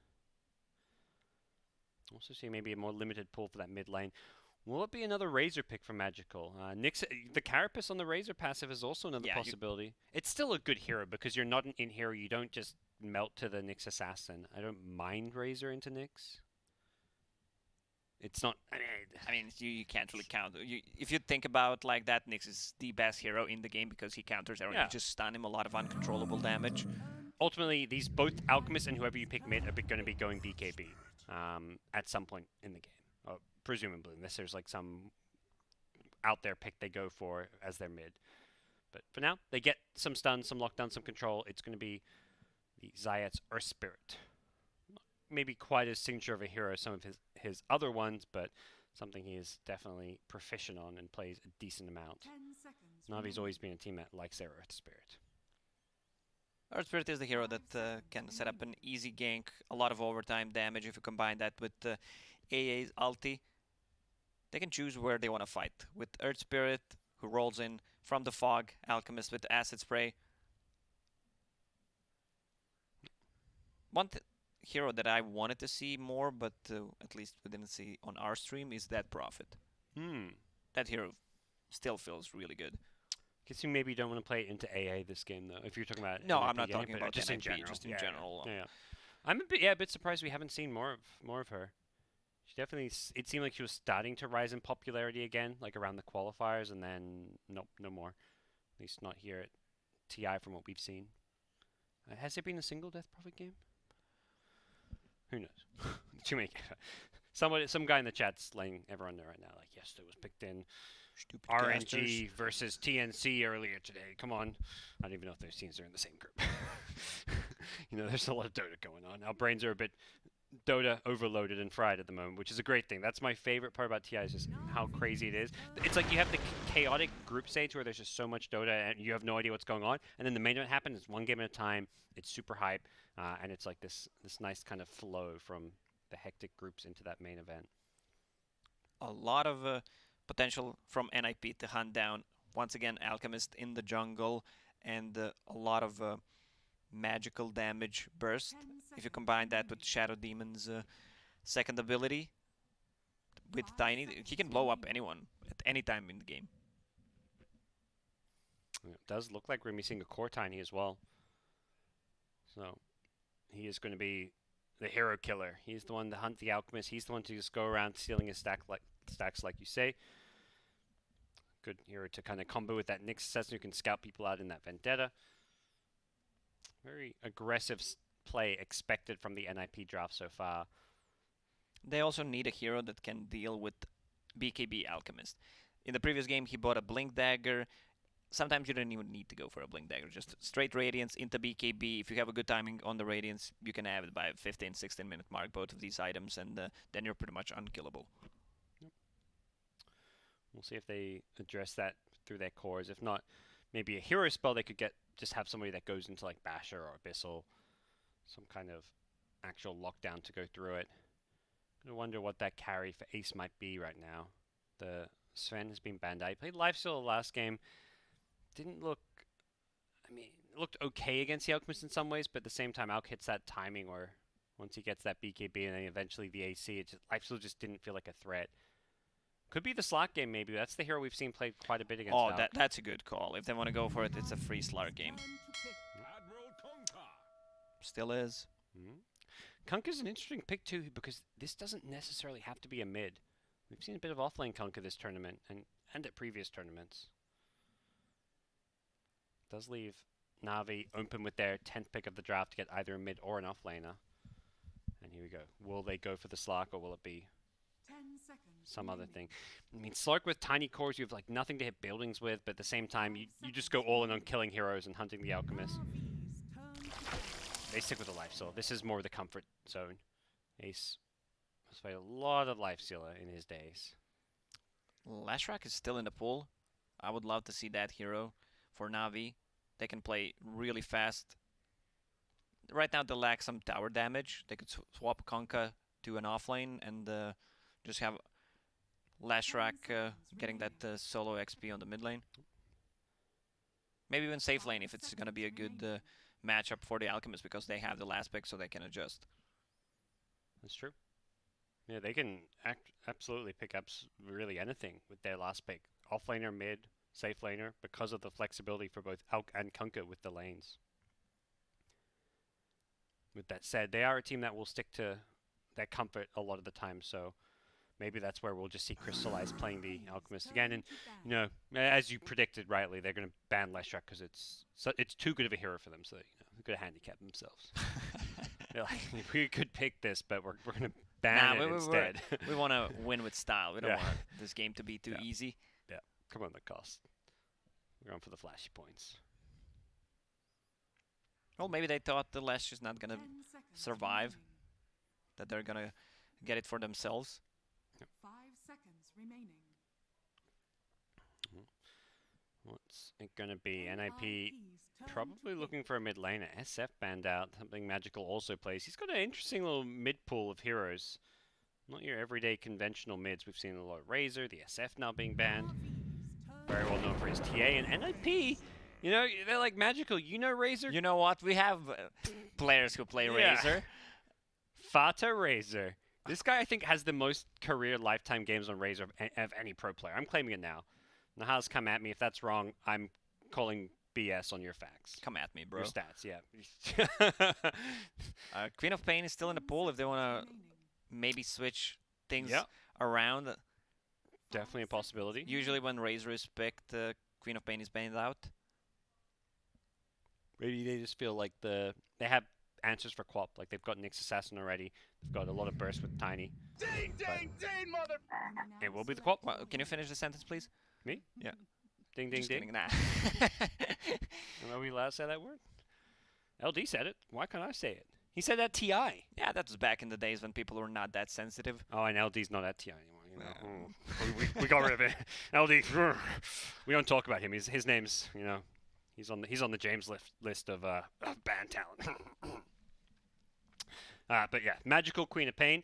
Also see maybe a more limited pull for that mid lane. Will it be another Razor pick for Magical? Nyx, the Carapace on the Razor passive is also another possibility. It's still a good hero because you're not an in hero. You don't just melt to the Nyx Assassin. I don't mind Razor into Nyx. It's not. I mean, you can't really count. If you think about like that, Nyx is the best hero in the game because he counters everyone. You just stun him, a lot of uncontrollable damage. Ultimately, these both Alchemist and whoever you pick mid are going to be going BKB at some point in the game. Presumably, unless there's like some out there pick they go for as their mid. But for now, they get some stun, some lockdown, some control. It's going to be the Zayat's Earth Spirit. Maybe quite as signature of a hero as some of his other ones, but something he is definitely proficient on and plays a decent amount. Navi's always been a team that likes their Earth Spirit. Earth Spirit is the hero that can set up an easy gank, a lot of overtime damage if you combine that with AA's ulti. They can choose where they want to fight. With Earth Spirit, who rolls in from the fog, Alchemist with Acid Spray. One hero that I wanted to see more, but at least we didn't see on our stream, is that Prophet. That hero still feels really good. Guess you maybe don't want to play it into AA this game, though, if you're talking about No, NIP I'm not game, talking about just NIP, in general. just in general. Yeah. I'm a bit surprised we haven't seen more of her. She definitely, it seemed like she was starting to rise in popularity again, like around the qualifiers, and then nope, no more. At least not here at TI from what we've seen. Has there been a single Death Prophet game? Who knows? Too many. Some guy in the chat's laying everyone there right now. Like, yes, it was picked in Stupid RNG versus TNC earlier today. Come on. I don't even know if those teams are in the same group. There's a lot of Dota going on. Our brains are a bit Dota overloaded and fried at the moment, which is a great thing. That's my favorite part about TI is just how crazy it is. It's like you have the chaotic group stage where there's just so much Dota and you have no idea what's going on, and then the main event happens. It's one game at a time. It's super hype, and it's like this nice kind of flow from the hectic groups into that main event. A lot of potential from NIP to hunt down once again Alchemist in the jungle, and a lot of magical damage burst. If you combine that with Shadow Demon's second ability with Tiny, he can blow up anyone at any time in the game. It does look like we're missing a core Tiny as well. So he is going to be the hero killer. He's the one to hunt the Alchemist. He's the one to just go around stealing his stacks like you say. Good hero to kind of combo with that Nyx Assassin who can scout people out in that Vendetta. Very aggressive play expected from the NIP draft so far. They also need a hero that can deal with BKB Alchemist. In the previous game, he bought a Blink Dagger. Sometimes you don't even need to go for a Blink Dagger. Just straight Radiance into BKB. If you have a good timing on the Radiance, you can have it by 15-16 minute mark, both of these items, and then you're pretty much unkillable. Yep. We'll see if they address that through their cores. If not, maybe a hero spell they could just have somebody that goes into like Basher or Abyssal, some kind of actual lockdown to go through it. I wonder what that carry for Ace might be right now. The Sven has been banned out. He played Lifesteal last game. Didn't look, it looked okay against the Alchemist in some ways, but at the same time, Alch hits that timing where once he gets that BKB and then eventually the AC, Lifesteal just didn't feel like a threat. Could be the slot game, maybe. That's the hero we've seen played quite a bit against. Oh, that's a good call. If they want to go for it, it's a free slot game. Still is. Kunkka's an interesting pick too, because this doesn't necessarily have to be a mid. We've seen a bit of offlane Kunkka this tournament and at previous tournaments. Does leave Na'Vi open with their 10th pick of the draft to get either a mid or an offlaner. And here we go. Will they go for the Slark or will it be some other thing? Slark with tiny cores, you have like nothing to hit buildings with, but at the same time, you just go all in on killing heroes and hunting the Alchemist. They stick with the Lifesteal. This is more the comfort zone. Ace has played a lot of Lifestealer in his days. Lashrak is still in the pool. I would love to see that hero for Na'Vi. They can play really fast. Right now they lack some tower damage. They could swap Kunkka to an offlane and just have Lashrak getting that solo XP on the mid lane. Maybe even safe lane if it's going to be a good matchup for the Alchemist because they have the last pick so they can adjust. That's true. Yeah, they can absolutely pick up really anything with their last pick. Offlaner, mid, safe laner, because of the flexibility for both Alk and Kunkka with the lanes. With that said, they are a team that will stick to their comfort a lot of the time, so maybe that's where we'll just see Crystallize playing the Alchemist again. And, you know, as you predicted rightly, they're going to ban Leshrac because it's too good of a hero for them, so they're going to handicap themselves. They're like, we could pick this, but we're going to ban it instead. We want to win with style. We don't want this game to be too easy. Yeah, come on the cost. We're going for the flashy points. Well, maybe they thought the Lesh is not going to survive, that they're going to get it for themselves. 5 seconds remaining. What's it going to be? NIP probably looking for a mid laner. SF banned out. Something Magical also plays. He's got an interesting little mid pool of heroes. Not your everyday conventional mids. We've seen a lot of Razor, the SF now being banned. Very well known for his TA. And NIP, you know, they're like Magical. You know Razor? You know what? We have players who play Razor. Fata Razor. This guy, I think, has the most career lifetime games on Razor of any pro player. I'm claiming it now. Nahaz, come at me. If that's wrong, I'm calling BS on your facts. Come at me, bro. Your stats, yeah. Queen of Pain is still in the pool if they want to maybe switch things around. Definitely a possibility. Usually when Razor is picked, Queen of Pain is banned out. Maybe they just feel like they have answers for Quap. Like they've got Nyx Assassin already. They've got a lot of burst with Tiny. Ding, ding, ding, mother! It will be the Quap. Well, can you finish the sentence, please? Me? Yeah. Ding, ding, Just ding. kidding, nah. Are we allowed to say that word? LD said it. Why can't I say it? He said that TI. Yeah, that was back in the days when people were not that sensitive. Oh, and LD's not at TI anymore. You know? we got rid of it. LD, we don't talk about him. His name's, you know, he's on the James list of banned talent. But yeah, Magical Queen of Pain.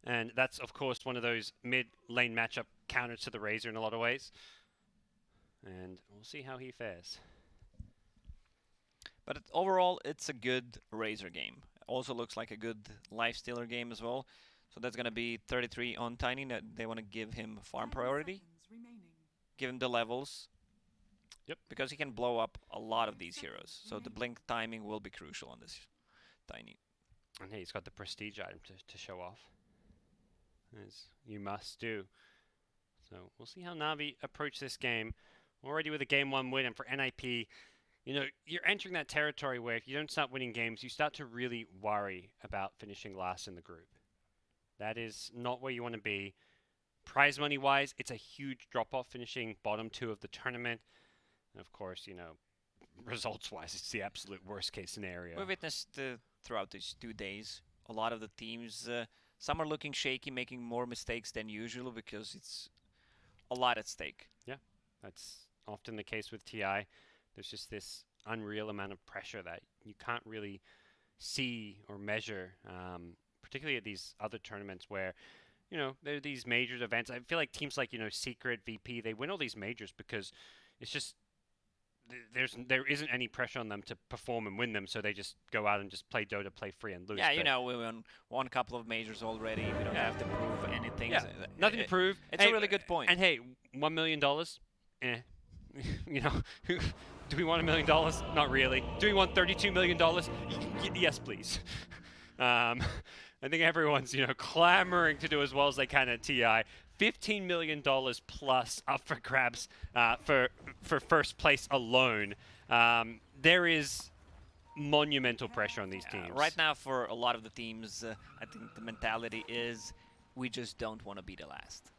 And that's, of course, one of those mid-lane matchup counters to the Razor in a lot of ways. And we'll see how he fares. But overall, it's a good Razor game. Also looks like a good Lifestealer game as well. So that's going to be 33 on Tiny. They want to give him farm priority. Give him the levels. Yep. Because he can blow up a lot of these heroes. So the blink timing will be crucial on this Tiny. And hey, he's got the prestige item to show off. As you must do. So we'll see how Na'Vi approach this game. Already with a game 1 win, and for NIP, you know, you're entering that territory where if you don't start winning games, you start to really worry about finishing last in the group. That is not where you want to be. Prize money wise, it's a huge drop off finishing bottom 2 of the tournament. And of course, you know, results wise, it's the absolute worst case scenario. We witnessed throughout these 2 days, a lot of the teams, some are looking shaky, making more mistakes than usual because it's a lot at stake. Yeah, that's often the case with TI. There's just this unreal amount of pressure that you can't really see or measure, particularly at these other tournaments where, you know, there are these major events. I feel like teams like, you know, Secret, VP, they win all these majors because it's just there isn't any pressure on them to perform and win them, so they just go out and just play Dota, play free and lose. Yeah, you know, we won a couple of majors already. We don't have to prove anything. Yeah, nothing to prove. It's a really good point. And hey, $1 million? You know, do we want $1 million? Not really. Do we want $32 million? Yes, please. I think everyone's, you know, clamoring to do as well as they can at TI. $15 million plus up for grabs for first place alone. There is monumental pressure on these teams. Right now, for a lot of the teams, I think the mentality is we just don't want to be the last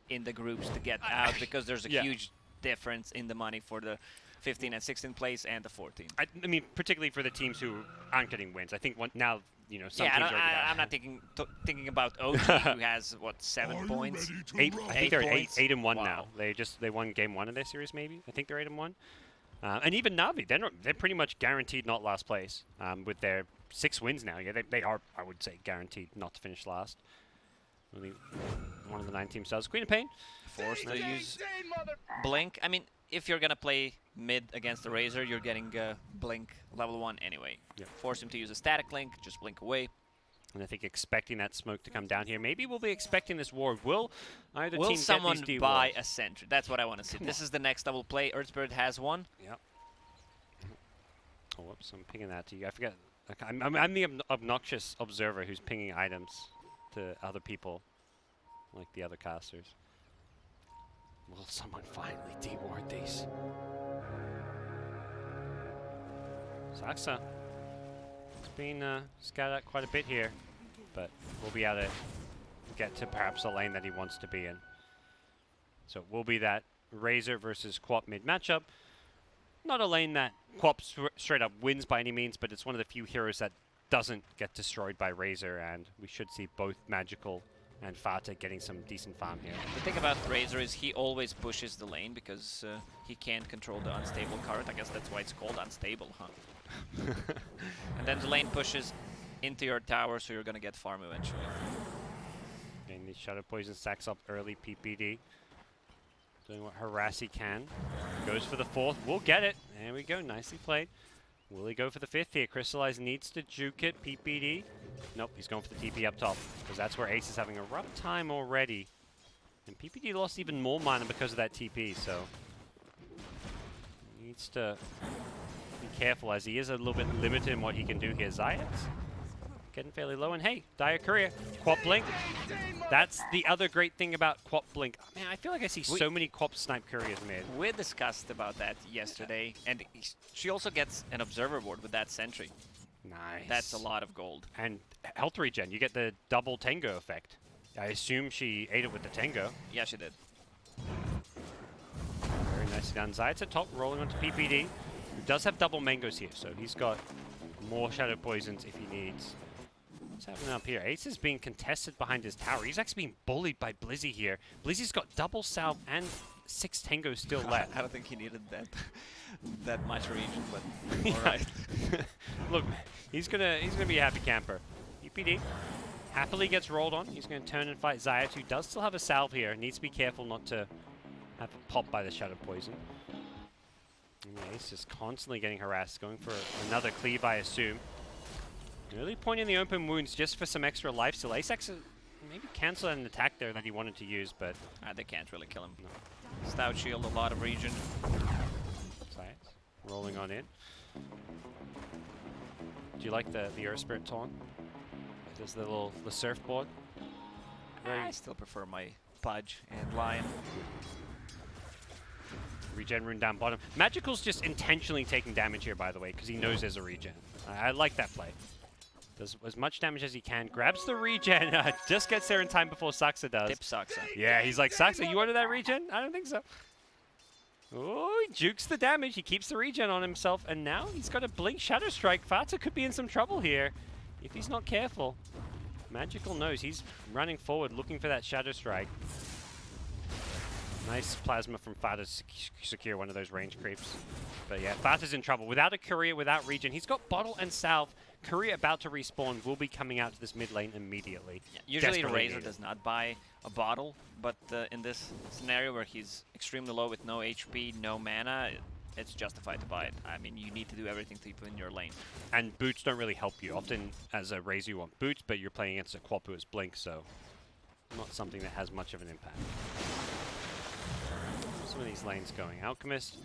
in the groups to get out because there's a huge difference in the money for the 15 and 16 place and the 14. I mean, particularly for the teams who aren't getting wins. I think now, you know, some teams are I'm not thinking about OG who has what 7 points. I think they're points? 8-1 now. They won game 1 of their series maybe. I think they're 8-1. And even Na'Vi, they're pretty much guaranteed not last place with their 6 wins now. Yeah, they are, I would say, guaranteed not to finish last. Only one of the 9 teams does. Queen of Pain. Forced to Ding, use ding, mother. Blink. I mean, if you're gonna play mid against the Razor, you're getting Blink level 1 anyway. Yep. Force him to use a static Link, just blink away. And I think expecting that smoke to come down here. Maybe we'll be expecting this ward. Will either Will team someone get these buy D-wards? a sentry? That's what I want to see. This is the next double play. Earthspirit has one. Yep. Oh, whoops, I'm pinging that to you. I forget. Like, I'm the obnoxious observer who's pinging items to other people, like the other casters. Will someone finally deward these? Saxa. It's been scattered out quite a bit here, but we'll be able to get to perhaps a lane that he wants to be in. So it will be that Razor versus Quap mid matchup. Not a lane that Quap straight up wins by any means, but it's one of the few heroes that doesn't get destroyed by Razor, and we should see both Magical and Fata getting some decent farm here. The thing about Razor is he always pushes the lane because he can't control the unstable card. I guess that's why it's called unstable, huh? And then the lane pushes into your tower, so you're gonna get farm eventually. And the Shadow Poison stacks up early PPD. Doing what harass he can. Goes for the 4th. We'll get it. There we go. Nicely played. Will he go for the 5th here? Crystallize needs to juke it. PPD. Nope, he's going for the TP up top, because that's where Ace is having a rough time already. And PPD lost even more mana because of that TP, so needs to be careful as he is a little bit limited in what he can do here. Zayat's getting fairly low, and hey, Dire Courier, Quap Blink. That's the other great thing about Quap Blink. Man, I feel like I see so many Quap Snipe Couriers mid. We discussed about that yesterday, and she also gets an observer board with that sentry. Nice. That's a lot of gold. And health regen, you get the double Tango effect. I assume she ate it with the Tango. Yeah, she did. Very nicely done. Zayat's at top, rolling onto PPD, who does have double mangoes here, so he's got more Shadow Poisons if he needs. What's happening up here? Ace is being contested behind his tower. He's actually being bullied by Blizzy here. Blizzy's got double salve and 6 Tangos still left. I don't think he needed that much region, but alright. Look, he's gonna be a happy camper. EPD happily gets rolled on. He's gonna turn and fight Zayat, who does still have a salve here. Needs to be careful not to have it pop by the Shadow Poison. And Ace is constantly getting harassed, going for another cleave, I assume. Really pointing the open wounds just for some extra life steal. Ace actually maybe cancel an attack there that he wanted to use, but They can't really kill him. No. Stout shield, a lot of region. Zayat rolling on in. Do you like the Earth Spirit taunt? There's the surfboard. I still prefer my Pudge and Lion. Regen rune down bottom. Magical's just intentionally taking damage here, by the way, because he knows there's a regen. I like that play. Does as much damage as he can. Grabs the regen. Just gets there in time before Saxa does. Tip Saxa. Yeah, he's like, Saxa, you wanted that regen? I don't think so. Oh, he jukes the damage. He keeps the regen on himself, and now he's got a Blink Shadow Strike. Fata could be in some trouble here if he's not careful. Magical knows he's running forward, looking for that Shadow Strike. Nice plasma from Fata to secure one of those range creeps. But yeah, Fata's in trouble. Without a Courier, without regen, he's got Bottle and Salve. Courier about to respawn, will be coming out to this mid lane immediately. Yeah, usually the Desperately Razor needed. does not buy a bottle, but in this scenario where he's extremely low with no HP, no mana, it's justified to buy it. I mean, you need to do everything to keep in your lane. And boots don't really help you. Often, as a Razor, you want boots, but you're playing against a Quap who has Blink, so not something that has much of an impact. Some of these lanes going. Alchemist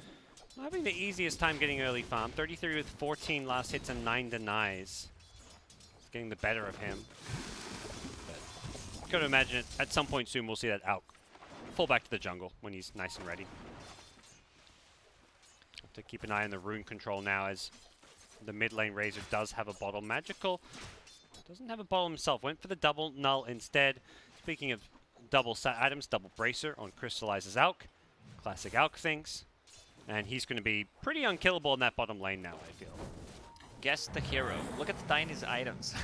not having the easiest time getting early farm. 33 with 14 last hits and 9 denies. It's getting the better of him. But I've got to imagine it, at some point soon we'll see that Alk fall back to the jungle when he's nice and ready. Have to keep an eye on the rune control now, as the mid lane Razor does have a bottle. Magical doesn't have a bottle himself. Went for the double null instead. Speaking of double sat items, double bracer on Crystallizes Alk. Classic Alk things. And he's going to be pretty unkillable in that bottom lane now, I feel. Guess the hero. Look at the Tiny's items.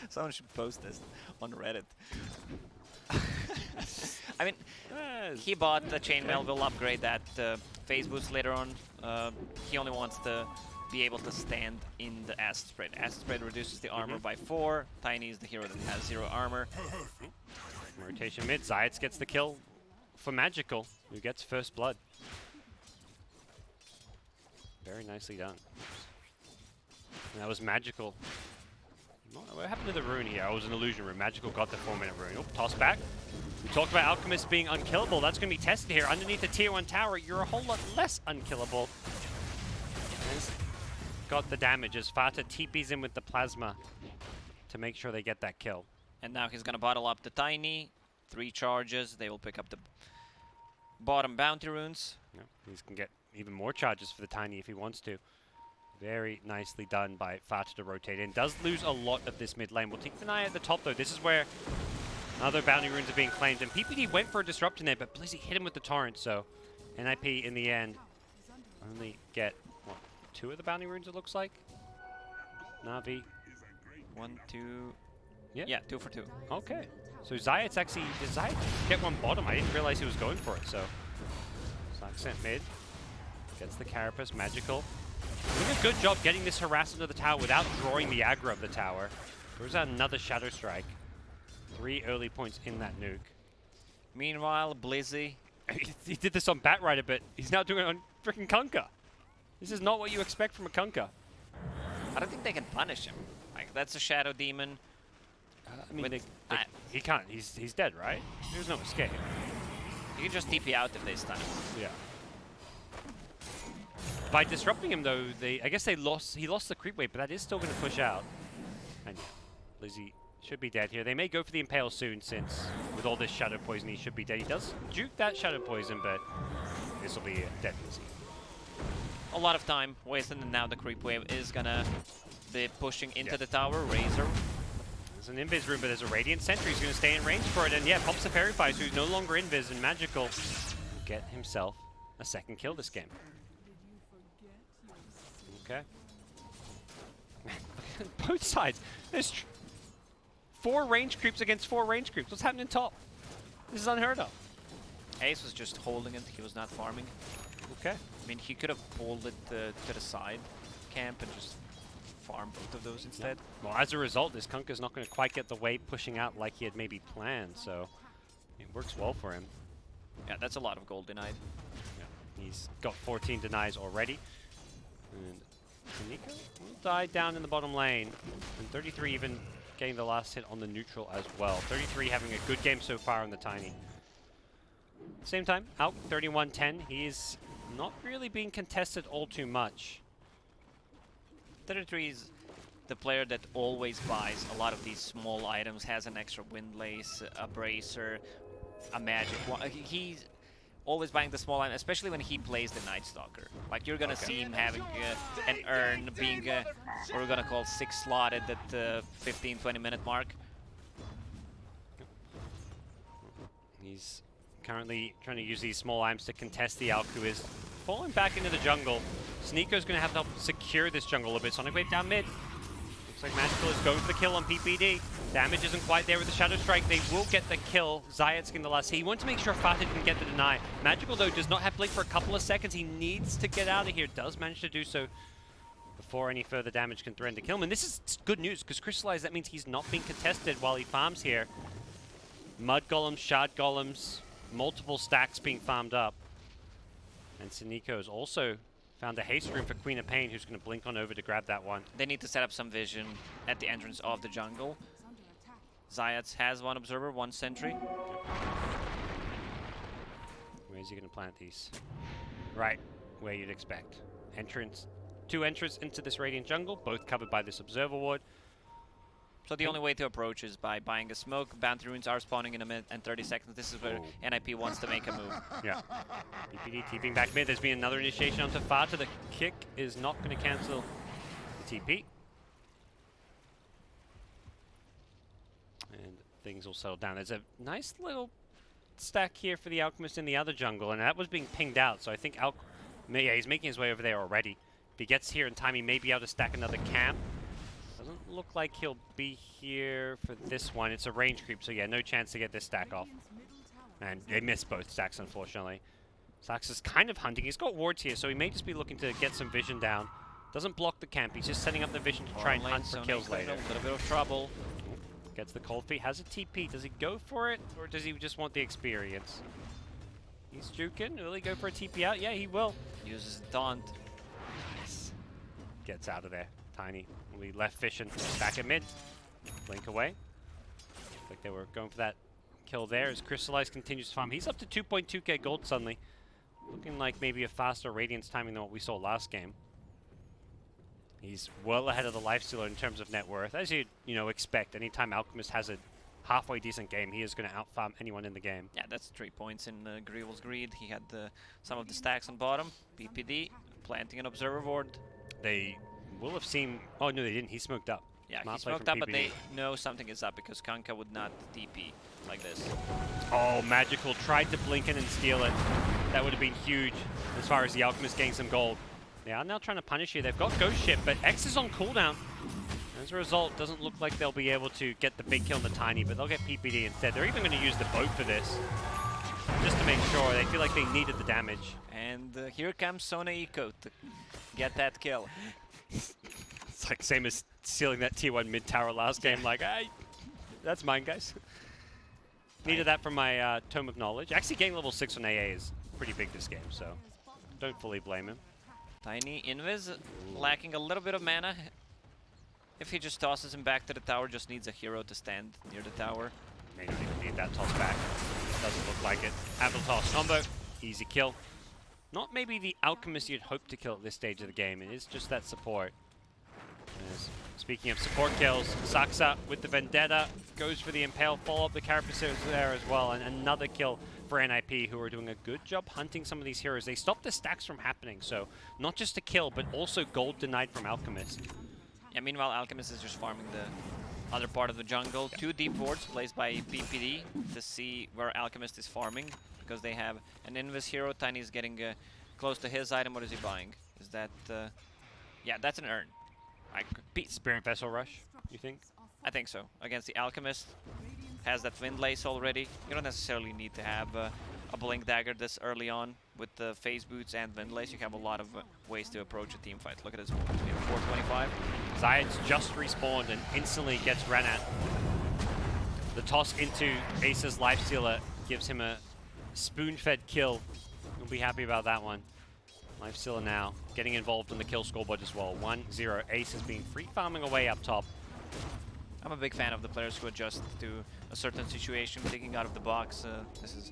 Someone should post this on Reddit. I mean, he bought the chainmail. Will upgrade that phase boost later on. He only wants the be able to stand in the acid spread. Acid spread reduces the armor by 4. Tiny is the hero that has 0 armor. Rotation mid. Zayats gets the kill for Magical, who gets first blood. Very nicely done. And that was Magical. What happened to the rune here? Oh, it was an illusion rune. Magical got the 4-minute rune. Oh, toss back. We talked about Alchemist being unkillable. That's going to be tested here. Underneath the tier 1 tower, you're a whole lot less unkillable. And it's got the damage as Fata TPs in with the plasma to make sure they get that kill. And now he's going to bottle up the Tiny. 3 charges. They will pick up the bottom bounty runes. Yeah, he can get even more charges for the Tiny if he wants to. Very nicely done by Fata to rotate in. Does lose a lot of this mid lane. We'll take an eye at the top though. This is where other bounty runes are being claimed. And PPD went for a disrupt in there, but Blizzy hit him with the torrent. So NIP in the end only get, what, 2 of the bounty runes it looks like? Na'Vi. 1, 2. Yeah, 2 for 2. Okay. So Zayat's actually, did Zayat get one bottom? I didn't realize he was going for it, so. Slack sent mid. Gets the Carapace, Magical. Doing a good job getting this harass into the tower without drawing the aggro of the tower. Throws out another Shadow Strike. 3 early points in that nuke. Meanwhile, Blizzy. He did this on Batrider, but he's now doing it on freaking Kunkka. This is not what you expect from a Kunkka. I don't think they can punish him. Like, that's a Shadow Demon. I mean, he can't. He's dead, right? There's no escape. You can just TP out if they stun him. Yeah. By disrupting him, though, I guess he lost the creep wave, but that is still going to push out. And yeah, Blizzy should be dead here. They may go for the Impale soon, since with all this Shadow Poison, he should be dead. He does juke that Shadow Poison, but this will be a dead Blizzy. A lot of time wasted, and now the creep wave is going to be pushing into Yeah. the tower. Razor. There's an Invis room, but there's a Radiant Sentry who's going to stay in range for it. And yeah, pops the Purifies, who's no longer Invis and Magical. Get himself a second kill this game. Okay. Both sides. There's 4 range creeps against 4 range creeps. What's happening top? This is unheard of. Ace was just holding it. He was not farming. Okay. I mean, he could have pulled it to the side camp and just farm both of those instead. Well, as a result, this Kunkka's not going to quite get the wave pushing out like he had maybe planned, so it works well for him. Yeah, that's a lot of gold denied. Yeah. He's got 14 denies already. And Nico will die down in the bottom lane. And 33 even getting the last hit on the neutral as well. 33 having a good game so far on the Tiny. Same time, Alk 31-10. He's not really being contested all too much. 33 is the player that always buys a lot of these small items, has an extra windlace, a bracer, a magic one. He's always buying the small item, especially when he plays the Night Stalker. Like, you're gonna see him having an urn, being what we're gonna call 6 slotted at the 15-20 minute mark. He's currently trying to use these small items to contest the Alk, who is falling back into the jungle. Sneako's going to have to help secure this jungle a bit. Sonic Wave down mid. Looks like Magical is going for the kill on PPD. Damage isn't quite there with the Shadow Strike. They will get the kill. Zayat's getting the last hit. He wants to make sure Fata can get the deny. Magical, though, does not have Blink for a couple of seconds. He needs to get out of here. Does manage to do so before any further damage can threaten to kill him. And this is good news, because Crystallize, that means he's not being contested while he farms here. Mud Golems, Shard Golems, multiple stacks being farmed up. And Siniko's also found a haste room for Queen of Pain, who's going to blink on over to grab that one. They need to set up some vision at the entrance of the jungle. Zayats has 1 observer, 1 sentry. Where's he going to plant these? Right where you'd expect. Entrance, 2 entrants into this Radiant jungle, both covered by this observer ward. So the only way to approach is by buying a smoke. Bounty runes are spawning in a minute and 30 seconds. This is where NIP wants to make a move. Yeah. BPD TPing back mid. There's been another initiation onto Fata. The kick is not going to cancel the TP. And things will settle down. There's a nice little stack here for the Alchemist in the other jungle, and that was being pinged out. So I think yeah, he's making his way over there already. If he gets here in time, he may be able to stack another camp. Doesn't look like he'll be here for this one. It's a range creep, so yeah, no chance to get this stack off. And they missed both stacks, unfortunately. Sax is kind of hunting. He's got wards here, so he may just be looking to get some vision down Doesn't block the camp, he's just setting up the vision to try and hunt for kills later. A little bit of trouble. Gets the cold feet, has a TP. Does he go for it, or does he just want the experience? He's juking. Will he go for a TP out? Yeah, he will. Uses the taunt. Nice. Gets out of there. Tiny will be left fishing. Back at mid. Blink away. Looks like they were going for that kill there as Crystallize continues to farm. He's up to 2.2k gold suddenly. Looking like maybe a faster Radiance timing than what we saw last game. He's well ahead of the Lifestealer in terms of net worth. As you'd, expect, anytime Alchemist has a halfway decent game, he is going to outfarm anyone in the game. Yeah, that's 3 points in Greevil's Greed. He had some of the stacks on bottom. PPD, planting an Observer Ward. They will have seen... Oh, no, they didn't. He smoked up. Yeah, Smart he play smoked from up, but PPD. they know something is up because Kanka would not TP like this. Oh, Magical tried to blink in and steal it. That would have been huge as far as the Alchemist getting some gold. They are now trying to punish you. They've got Ghost Ship, but X is on cooldown. As a result, doesn't look like they'll be able to get the big kill on the Tiny, but they'll get PPD instead. They're even going to use the boat for this, just to make sure. They feel like they needed the damage. And here comes Sona Eco to get that kill. It's like same as stealing that tier 1 mid tower last game. Like, hey, that's mine, guys. Needed that from my Tome of Knowledge. Actually, getting level 6 on AA is pretty big this game, so don't fully blame him. Tiny Invis lacking a little bit of mana. If he just tosses him back to the tower, just needs a hero to stand near the tower. Maybe they need that toss back. Doesn't look like it. Avatar toss combo, easy kill. Not maybe the Alchemist you'd hope to kill at this stage of the game. It is just that support. As, speaking of support kills, Saksa with the Vendetta goes for the Impale, follow up the Carapaces there as well, and another kill for NIP, who are doing a good job hunting some of these heroes. They stop the stacks from happening, so not just a kill, but also gold denied from Alchemist. Yeah, meanwhile, Alchemist is just farming the other part of the jungle. Yeah. 2 deep wards placed by PPD to see where Alchemist is farming, because they have an Invis hero. Tiny is getting close to his item. What is he buying? Is that... yeah, that's an urn. Spirit Vessel Rush, you think? I think so. Against the Alchemist. Has that Windlace already. You don't necessarily need to have a Blink Dagger this early on with the Phase Boots and Windlace. You have a lot of ways to approach a team fight. Look at this. 425. Zayed's just respawned and instantly gets ran at. The toss into Ace's Lifestealer gives him a spoon-fed kill. He'll be happy about that one. Lifestealer now getting involved in the kill scoreboard as well. 1-0. Ace has been free farming away up top. I'm a big fan of the players who adjust to a certain situation, thinking out of the box. This is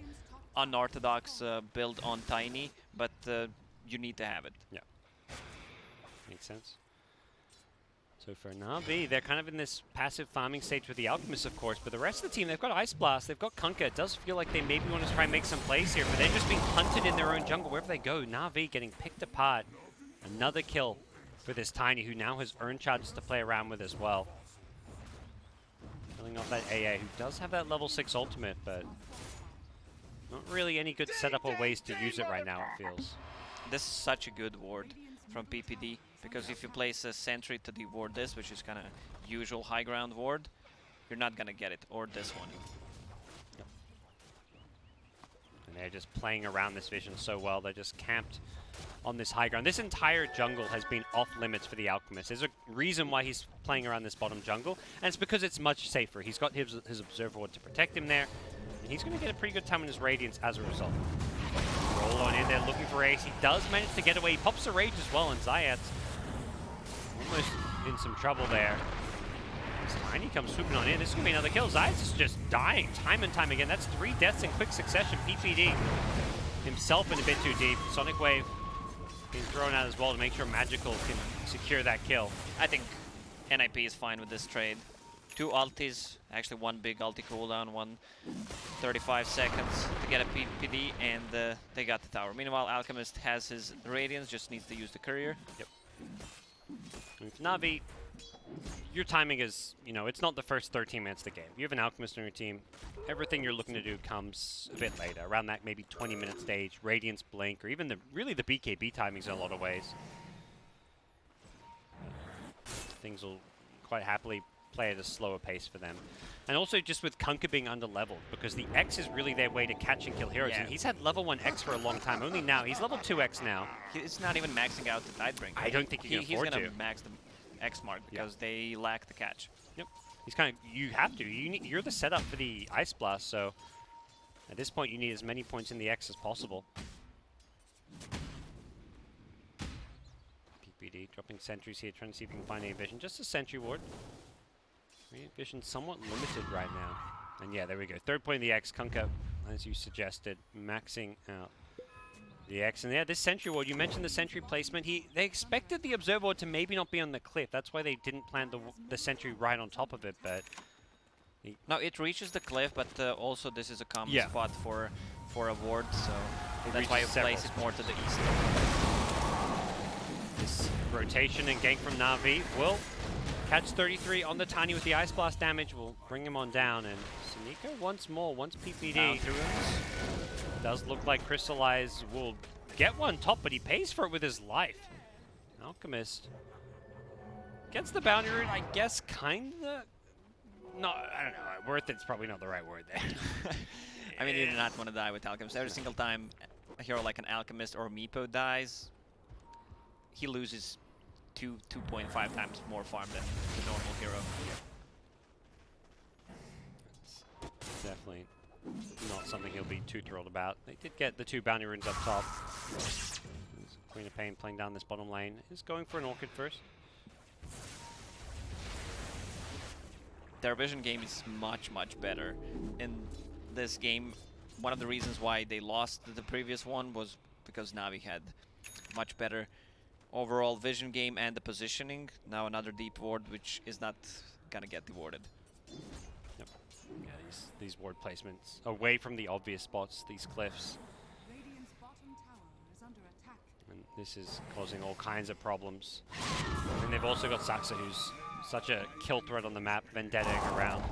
unorthodox build on Tiny, but you need to have it. Yeah. Makes sense. So for Na'Vi, they're kind of in this passive farming stage with the Alchemist, of course, but the rest of the team, they've got Ice Blast, they've got Kunkka. It does feel like they maybe want to try and make some plays here, but they're just being hunted in their own jungle wherever they go. Na'Vi getting picked apart. Another kill for this Tiny, who now has Urn Charges to play around with as well. Killing off that AA, who does have that level 6 ultimate, but not really any good setup or ways to use it right now, it feels. This is such a good ward from PPD, because if you place a sentry to deward this, which is kind of usual high ground ward, you're not going to get it, or this one. Yep. And they're just playing around this vision so well. They're just camped on this high ground. This entire jungle has been off limits for the Alchemist. There's a reason why he's playing around this bottom jungle, and it's because it's much safer. He's got his Observer Ward to protect him there, and he's going to get a pretty good time in his Radiance as a result. Roll on in there looking for Ace. He does manage to get away. He pops the Rage as well, and Zayed's almost in some trouble there. As Tiny comes swooping on in. This is going to be another kill. Zayed's is just dying time and time again. That's 3 deaths in quick succession. PPD himself in a bit too deep. Sonic Wave being thrown out as well to make sure Magical can secure that kill. I think NIP is fine with this trade. 2 ultis, actually 1 big ulti cooldown, 1 35 seconds to get a PPD, and they got the tower. Meanwhile, Alchemist has his Radiance, just needs to use the Courier. Yep. And for Na'Vi, your timing is, it's not the first 13 minutes of the game. You have an Alchemist on your team, everything you're looking to do comes a bit later, around that maybe 20-minute stage, Radiance, Blink, or even really the BKB timings in a lot of ways. Things will quite happily play at a slower pace for them. And also just with Kunkka being under-leveled, because the X is really their way to catch and kill heroes. Yeah. And he's had level 1 X for a long time. Only now. He's level 2 X now. He's not even maxing out the Tidebringer. I don't think he can he's afford gonna to. max the X mark because they lack the catch. Yep. He's kind of, you have to. You're the setup for the Ice Blast, so at this point you need as many points in the X as possible. PPD dropping sentries here, trying to see if he can find any vision. Just a sentry ward. Vision somewhat limited right now. And yeah, there we go. Third point in the X, Kunkka, as you suggested, maxing out the X. And yeah, this sentry ward, you mentioned the sentry placement. They expected the observer ward to maybe not be on the cliff. That's why they didn't plant the sentry right on top of it, but... No, it reaches the cliff, but also this is a common Yeah. spot for a ward, so It that's why you reaches several place it more to the east. This rotation and gank from Na'Vi will catch 33 on the Tiny with the Ice Blast damage. Will bring him on down. And Sanika once more, once PPD. Down 2 runes. Does look like Crystallize will get one top, but he pays for it with his life. Alchemist gets the bounty rune, I guess, kinda. No, I don't know. Worth it's probably not the right word there. I mean, you do not want to die with Alchemist. Every single time a hero like an Alchemist or Meepo dies, he loses 2.5 times more farm than the normal hero. It's definitely not something he'll be too thrilled about. They did get the 2 bounty runes up top. Queen of Pain playing down this bottom lane. Is going for an Orchid first. Their vision game is much, much better. In this game, one of the reasons why they lost the previous one was because Na'Vi had much better overall vision game and the positioning. Now another deep ward, which is not gonna get rewarded. Yep. Yeah, these ward placements away from the obvious spots, these cliffs. Radiant's bottom tower is under attack. And this is causing all kinds of problems. And they've also got Saxa, who's such a kill threat on the map, vendetting around.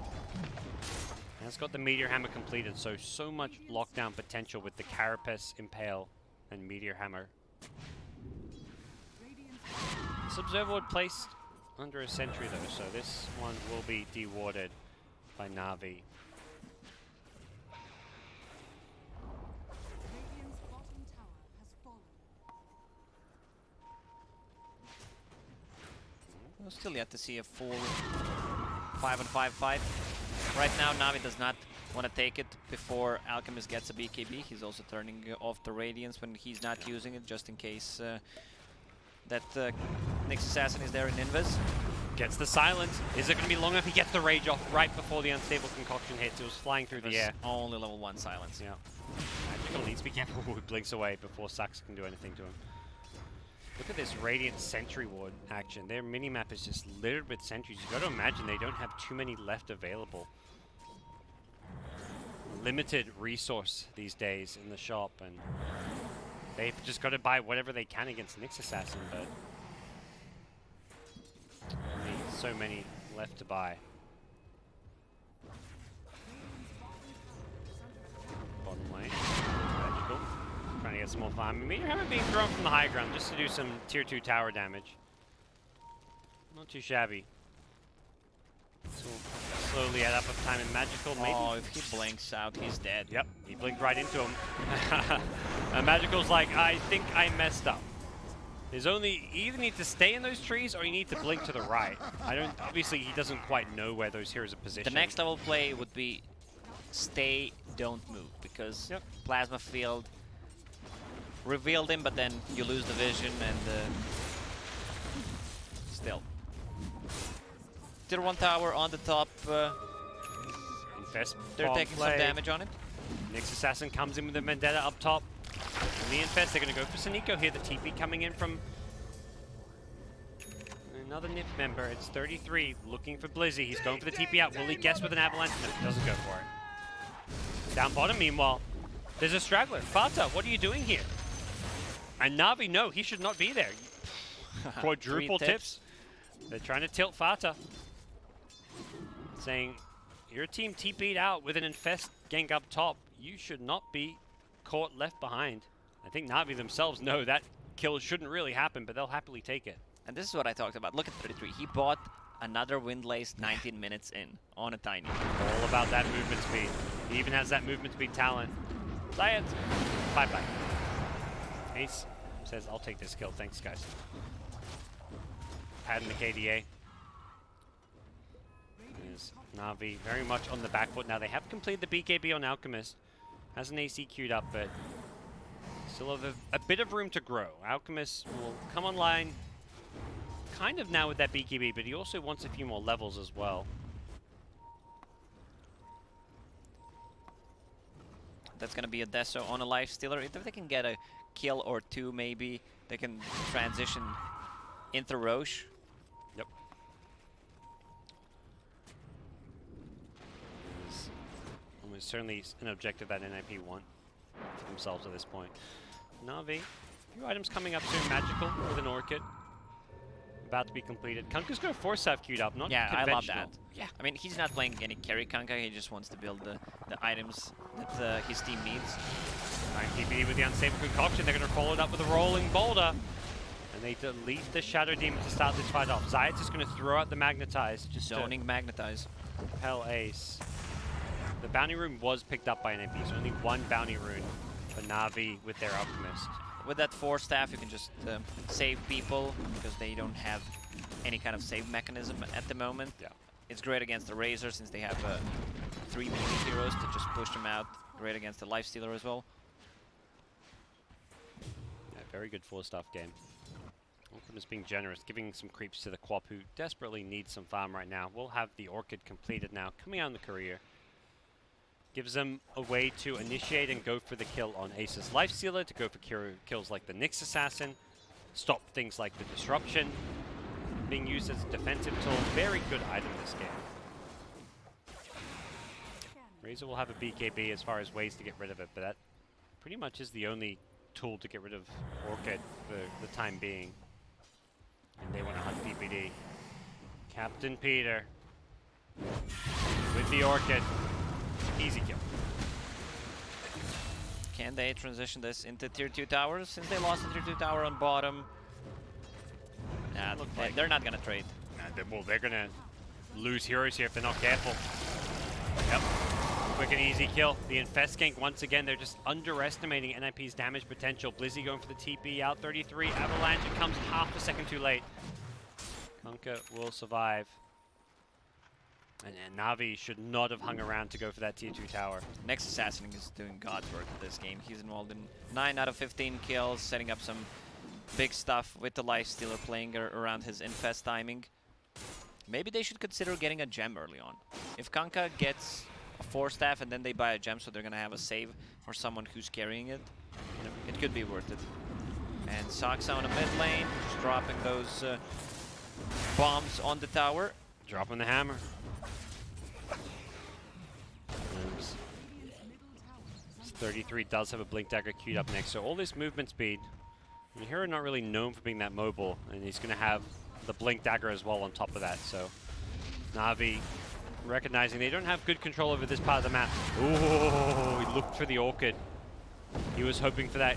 Has got the Meteor Hammer completed, so much lockdown potential with the Carapace, Impale, and Meteor Hammer. This Observer Ward placed under a sentry though, so this one will be dewarded by Na'Vi. Radiant's bottom tower has fallen. We'll still yet to see a full 5-on-5 fight. Right now, Na'Vi does not want to take it before Alchemist gets a BKB. He's also turning off the Radiance when he's not using it, just in case that Nyx Assassin is there in Invis. Gets the silence. Is it going to be long enough? He gets the rage off right before the unstable concoction hits. It was flying through the air. Only level 1 silence. Yeah. Magical needs to be careful who blinks away before Sax can do anything to him. Look at this Radiant Sentry Ward action. Their minimap is just littered with sentries. You've got to imagine they don't have too many left available. Limited resource these days in the shop, and they've just got to buy whatever they can against Nyx Assassin, but only so many left to buy. Bottom lane, Magical. Trying to get some more farm. Meteor Hammer being thrown from the high ground just to do some tier 2 tower damage. Not too shabby. So slowly add up of time and Magical maybe. Oh, if he blinks out, he's dead. Yep, he blinked right into him. And Magical's like, I think I messed up. There's only, you either need to stay in those trees or you need to blink to the right. Obviously he doesn't quite know where those heroes are positioned. The next level play would be stay, don't move, because Plasma Field revealed him, but then you lose the vision and still. Tier 1 tower on the top. Infest They're bomb taking play. some damage on it. Nyx Assassin comes in with the Vendetta up top. And the Infest, they're going to go for Saniko here. The TP coming in from another NIP member. It's 33, looking for Blizzy. He's going for the TP out. Will he guess with an Avalanche? No, he doesn't go for it. Down bottom, meanwhile, there's a straggler. Fata, what are you doing here? And Na'Vi, no, he should not be there. Quadruple tips. They're trying to tilt Fata. Saying, your team TP'd out with an Infest gank up top. You should not be caught left behind. I think Na'Vi themselves know that kill shouldn't really happen, but they'll happily take it. And this is what I talked about. Look at 33. He bought Another wind-laced 19 minutes in on a tiny. All about that movement speed. He even has that movement speed talent. Science! Bye-bye. Ace says, I'll take this kill. Thanks, guys. Padding the KDA. Is Na'Vi very much on the back foot now. They have completed the BKB on Alchemist. Has an AC queued up, but still have a bit of room to grow. Alchemist will come online kind of now with that BKB, but he also wants a few more levels as well. That's going to be a Deso on a life stealer. If they can get a kill or two, maybe they can transition into Roche. Yep. Almost certainly an objective that NIP want for themselves at this point. Na'Vi, a few items coming up soon. Magical with an Orchid. About to be completed. Kunka's got a Force Staff queued up, not Yeah, I love conventional. that. Yeah, I mean, he's not playing any carry Kanka, he just wants to build the items that his team needs. 9 TPD with the Unstable Concoction. They're going to follow it up with a Rolling Boulder. And they delete the Shadow Demon to start this fight off. Zayat's just going to throw out the Magnetize. Just Zoning Magnetize. Hell Ace. The bounty rune was picked up by NIP, so only one bounty rune for Na'Vi with their Alchemist. With that Force Staff, you can just save people because they don't have any kind of save mechanism at the moment. Yeah. It's great against the Razor since they have 3 melee heroes to just push them out. Great against the Lifestealer as well. Yeah, very good Force Staff game. Alchemist being generous, giving some creeps to the Quap who desperately needs some farm right now. We'll have the Orchid completed now, coming out in the career. Gives them a way to initiate and go for the kill on Ace's Lifestealer, to go for kills like the Nyx Assassin, stop things like the Disruption, being used as a defensive tool. Very good item this game. Razor will have a BKB as far as ways to get rid of it, but that pretty much is the only tool to get rid of Orchid for the time being. And they want to hunt DPD. Captain Peter with the Orchid. Easy kill. Can they transition this into tier 2 towers since they lost the tier 2 tower on bottom? Nah, they're not gonna trade. Well, they're gonna lose heroes here if they're not careful. Yep. Quick and easy kill. The Infest gank once again. They're just underestimating NIP's damage potential. Blizzy going for the TP out 33. Avalanche, it comes half a second too late. Kunkka will survive. And Na'Vi should not have hung around to go for that tier 2 tower. Nyx Assassin is doing God's work in this game. He's involved in 9 out of 15 kills, setting up some big stuff with the Lifestealer, playing around his Infest timing. Maybe they should consider getting a gem early on. If Kunkka gets a Force Staff and then they buy a gem, so they're going to have a save for someone who's carrying it, it could be worth it. And Saksa on the mid lane, just dropping those bombs on the tower. Dropping the hammer. 33 does have a Blink Dagger queued up next, so all this movement speed. And Hero not really known for being that mobile, and he's going to have the Blink Dagger as well on top of that, so Na'Vi recognizing they don't have good control over this part of the map. Ooh, he looked for the Orchid. He was hoping for that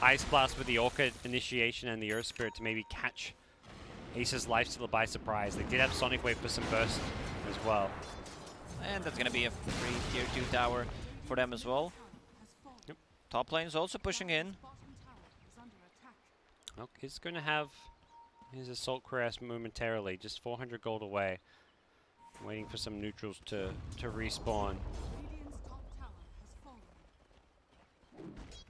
Ice Blast with the Orchid initiation and the Earth Spirit to maybe catch Ace's Lifestealer by surprise. They did have Sonic Wave for some burst as well. And that's going to be a free tier 2 tower for them as well. Yep. Top lane is also pushing in. Well, he's going to have his Assault Cuirass momentarily, just 400 gold away. Waiting for some neutrals to respawn.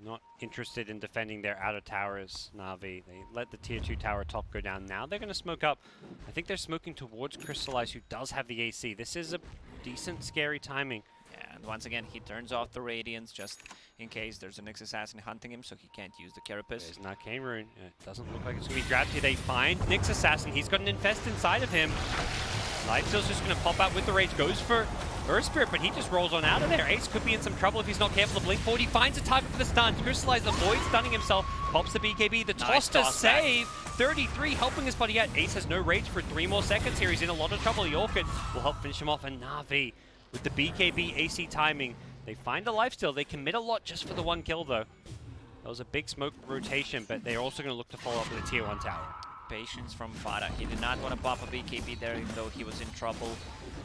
Not interested in defending their outer towers, Na'Vi. They let the tier 2 tower top go down. Now they're going to smoke up. I think they're smoking towards Crystallize, who does have the AC. This is a decent, scary timing. Yeah, and once again, he turns off the Radiance just in case there's a Nyx Assassin hunting him, so he can't use the Carapace. There's an Arcane Rune. It doesn't look like it's going to be grabbed here. They find Nyx Assassin. He's got an Infest inside of him. Lifesteal's just going to pop out with the Rage. Goes for Earth Spirit, but he just rolls on out of there. Ace could be in some trouble if he's not careful. The Blink forward. He finds a target for the stun. Crystallize, avoids stunning himself. Pops the BKB. The Nice toss to toss save. 33 helping his buddy out. Ace has no Rage for 3 more seconds here. He's in a lot of trouble. The Orchid will help finish him off. And Na'Vi with the BKB AC timing. They find a lifesteal. They commit a lot just for the 1 kill, though. That was a big smoke rotation, but they're also going to look to follow up with a tier 1 tower. patience from Farah. He did not want to pop a BKB there, even though he was in trouble.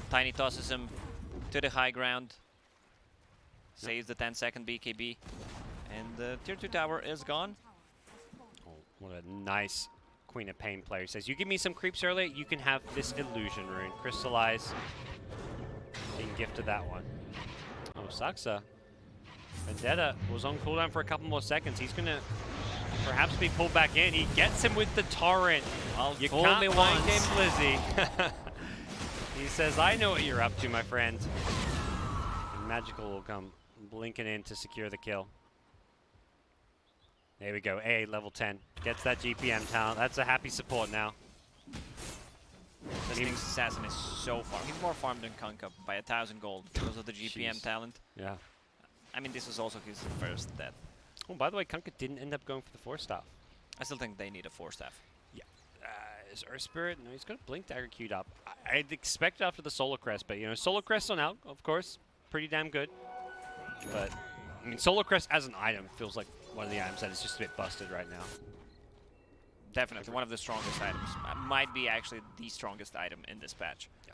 Tiny tosses him to the high ground. Saves the 10-second BKB. And the tier 2 tower is gone. Oh, what a nice Queen of Pain player. He says, you give me some creeps early, you can have this illusion rune. Crystallize. Being gifted that one. Oh, Saxa. Vendetta was on cooldown for a couple more seconds. He's going to perhaps be pulled back in. He gets him with the torrent. You can't mind games, Lizzie. He says, I know what you're up to, my friend. And Magical will come blinking in to secure the kill. There we go. AA level 10. Gets that GPM talent. That's a happy support now. This Nyx Assassin is so farmed. He's more farmed than Kunkka by 1,000 gold because of the GPM talent. Yeah. I mean, this was also his first death. Oh, by the way, Kunkka didn't end up going for the 4-staff. I still think they need a 4-staff. Yeah. Is Earth Spirit? No, he's got a Blink Dagger queued up. I'd expect after the Solar Crest, but, you know, Solar Crest on Alk, of course, pretty damn good. But, I mean, Solar Crest as an item feels like one of the items that is just a bit busted right now. Definitely one of the strongest items. Might be actually the strongest item in this patch. Yeah.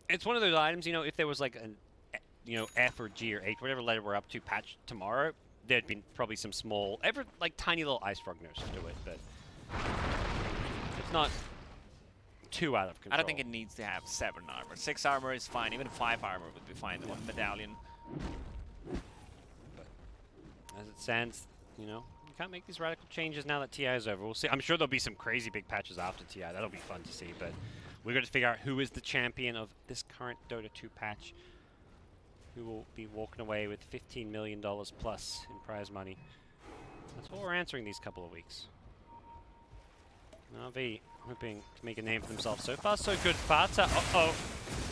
It's one of those items, you know, if there was like an, you know, F or G or H, whatever letter we're up to patch tomorrow, there'd been probably some small, like tiny little Ice Frog nerfs to it, but it's not too out of control. I don't think it needs to have 7 armor. 6 armor is fine. Even 5 armor would be fine on Medallion. But as it stands, you know, you can't make these radical changes now that TI is over. We'll see. I'm sure there'll be some crazy big patches after TI. That'll be fun to see, but we're going to figure out who is the champion of this current Dota 2 patch, who will be walking away with $15 million plus in prize money. That's what we're answering these couple of weeks. Na'Vi hoping to make a name for themselves. So far, so good. Fata, uh-oh.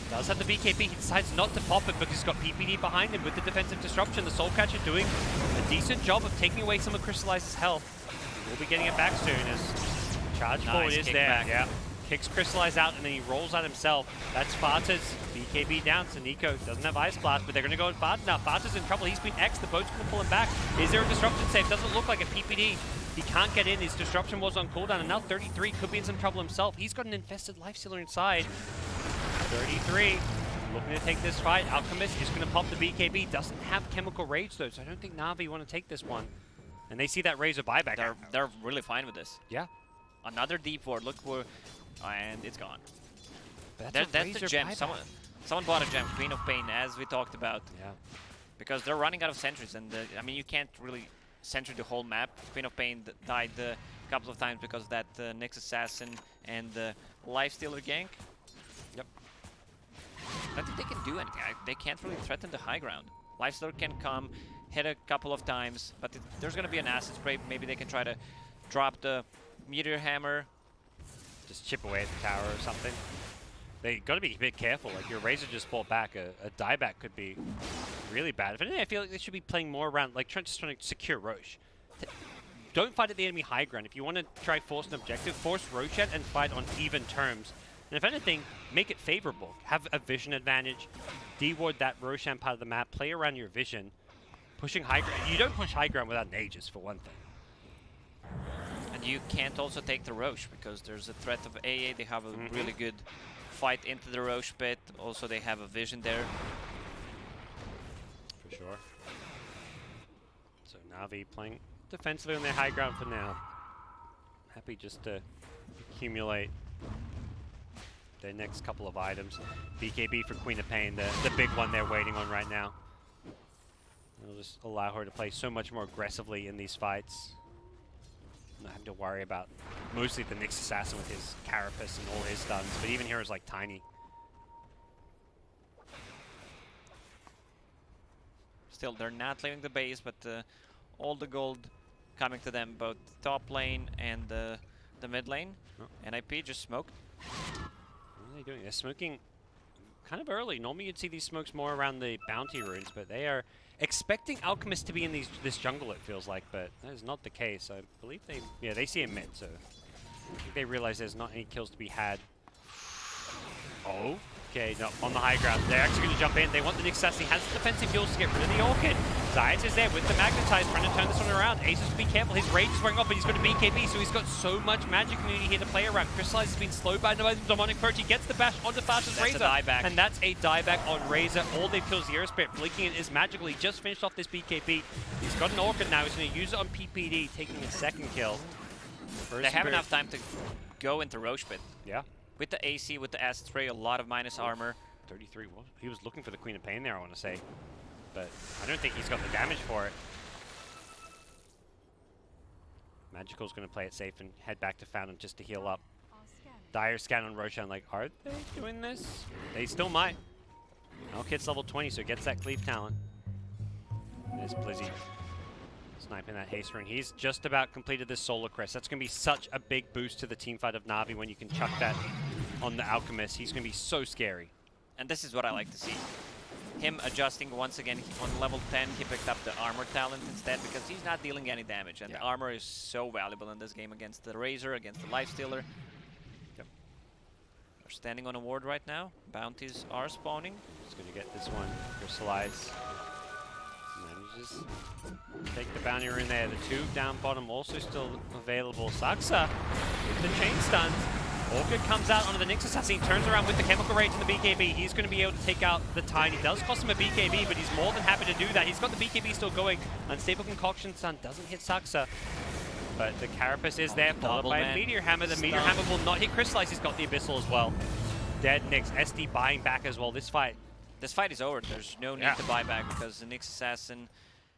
Does have the BKB. He decides not to pop it because he's got PPD behind him with the defensive disruption. The Soul Catcher doing a decent job of taking away some of Crystallized's health. We'll be getting it back soon as charge forward is there. Back. Yeah. Kicks Crystallize out and then he rolls out himself. That's Fata's BKB down. So Nico doesn't have Ice Blast, but they're going to go with Fata now. Fata's in trouble. He's been X'd. The boat's going to pull him back. Is there a disruption save? Doesn't look like a PPD. He can't get in. His disruption was on cooldown, and now 33 could be in some trouble himself. He's got an infested life stealer inside. 33 looking to take this fight. Alchemist is going to pop the BKB. Doesn't have Chemical Rage though, so I don't think Na'Vi want to take this one. And they see that Razor buyback. They're really fine with this. Yeah. Another deep ward. Look where, and it's gone. That's the gem. Someone bought a gem, Queen of Pain, as we talked about. Yeah. Because they're running out of sentries, and I mean, you can't really sentry the whole map. Queen of Pain died a couple of times because of that Nyx Assassin and the Lifestealer gank. Yep. I don't think they can do anything. They can't really threaten the high ground. Lifestealer can come, hit a couple of times, but there's going to be an acid spray. Maybe they can try to drop the Meteor Hammer. Just chip away at the tower or something. They got to be a bit careful. Like, your Razor just fought back. A dieback could be really bad. If anything, I feel like they should be playing more around, like, just trying to secure Roche. Don't fight at the enemy high ground. If you want to try force an objective, force Roshan and fight on even terms. And if anything, make it favorable. Have a vision advantage. De-ward that Roshan part of the map. Play around your vision. Pushing high ground. You don't push high ground without an Aegis, for one thing. And you can't also take the Roche because there's a threat of AA. They have a really good fight into the Roche pit. Also, they have a vision there. For sure. So Na'Vi playing defensively on their high ground for now. Happy just to accumulate their next couple of items. BKB for Queen of Pain, the big one they're waiting on right now. It'll just allow her to play so much more aggressively in these fights. Not having to worry about mostly the Nyx Assassin with his Carapace and all his stuns, but even here is like Tiny. Still, they're not leaving the base, but all the gold coming to them, both top lane and the mid lane. Oh. NIP just smoked. What are they doing? They're smoking kind of early. Normally you'd see these smokes more around the bounty runes, but they are expecting Alchemist to be in this jungle, it feels like, but that is not the case. I believe they see him mid, so I think they realize there's not any kills to be had. Oh, okay, no, on the high ground. They're actually going to jump in. They want the Nyx Assassin. He has the defensive heals to get rid of the Orchid. Zayas is there with the Magnetize, trying to turn this one around. Ace has to be careful. His rage is wearing off, but he's got a BKB, so he's got so much magic community here to play around. Crystallize has been slowed by the Demonic Purge. He gets the bash onto Fastest Razor. That's a dieback. And that's a dieback on Razor. All they've killed is the Air Spirit. Blinking it is magical. He just finished off this BKB. He's got an Orchid now. He's going to use it on PPD, taking his second kill. They have enough time to go into Roche Pit. Yeah. With the AC, with the acid spray, a lot of minus armor. 33. Well, he was looking for the Queen of Pain there, I want to say. But I don't think he's got the damage for it. Magical's going to play it safe and head back to Fountain just to heal up. Dire scan on Roshan, like, are they doing this? They still might. Alkit's level 20, so gets that cleave talent. There's Blizzy sniping that haste rune. He's just about completed this Solar Crest. That's going to be such a big boost to the teamfight of Na'Vi when you can chuck that on the Alchemist. He's going to be so scary. And this is what I like to see. Him adjusting once again. On level 10, he picked up the armor talent instead because he's not dealing any damage. And the armor is so valuable in this game against the Razor, against the Lifestealer. Yep. They're standing on a ward right now. Bounties are spawning. He's going to get this one. Crystallize. Manages to take the bounty in there. The two down bottom also still available. Saksa with the chain stuns. Orchid comes out onto the Nyx Assassin, turns around with the Chemical Rage and the BKB. He's going to be able to take out the Tiny. Does cost him a BKB, but he's more than happy to do that. He's got the BKB still going. Unstable Concoction Stun doesn't hit Saksa, but the Carapace is there, followed by a Meteor Hammer. The Meteor Hammer will not hit Crystallize. He's got the Abyssal as well. Dead Nyx. SD buying back as well. This fight is over. There's no need to buy back because the Nyx Assassin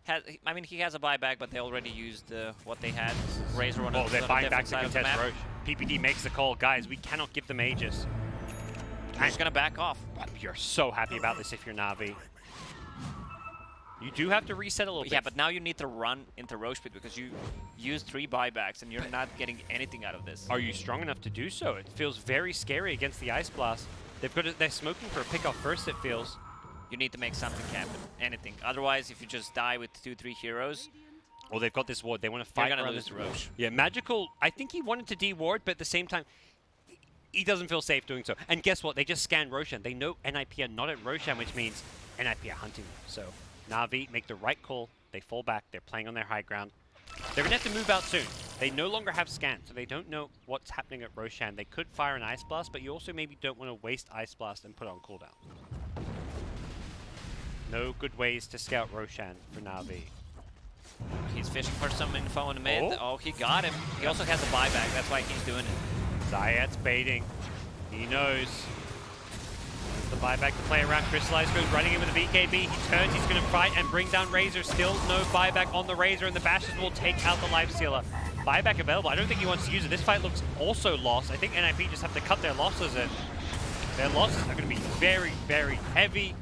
has, I mean, he has a buyback, but they already used what they had. Razor on they're buying back to side of the contest map. Roche. PPD makes the call. Guys, we cannot give them Aegis. He's just going to back off. You're so happy about this if you're Na'Vi. You do have to reset a little bit. Yeah, but now you need to run into Roche Pit because you used 3 buybacks and you're not getting anything out of this. Are you strong enough to do so? It feels very scary against the Ice Blast. They're smoking for a pick off first, it feels. You need to make something happen. Anything. Otherwise, if you just die with 2-3 heroes... Well, they've got this ward. They want to fight. You're going to lose to Roche. Yeah, Magical, I think he wanted to de-ward, but at the same time, he doesn't feel safe doing so. And guess what? They just scanned Roshan. They know NIP are not at Roshan, which means NIP are hunting them. So Na'Vi make the right call. They fall back. They're playing on their high ground. They're going to have to move out soon. They no longer have scan, so they don't know what's happening at Roshan. They could fire an Ice Blast, but you also maybe don't want to waste Ice Blast and put it on cooldown. No good ways to scout Roshan for Na'Vi. He's fishing for some info in the mid. Oh, he got him. He also has a buyback. That's why he's doing it. Zayat's baiting. He knows. The buyback to play around. Crystallize goes running in with the BKB. He turns. He's going to fight and bring down Razor. Still no buyback on the Razor, and the Bashes will take out the Lifestealer. Buyback available. I don't think he wants to use it. This fight looks also lost. I think NIP just have to cut their losses, and their losses are going to be very, very heavy.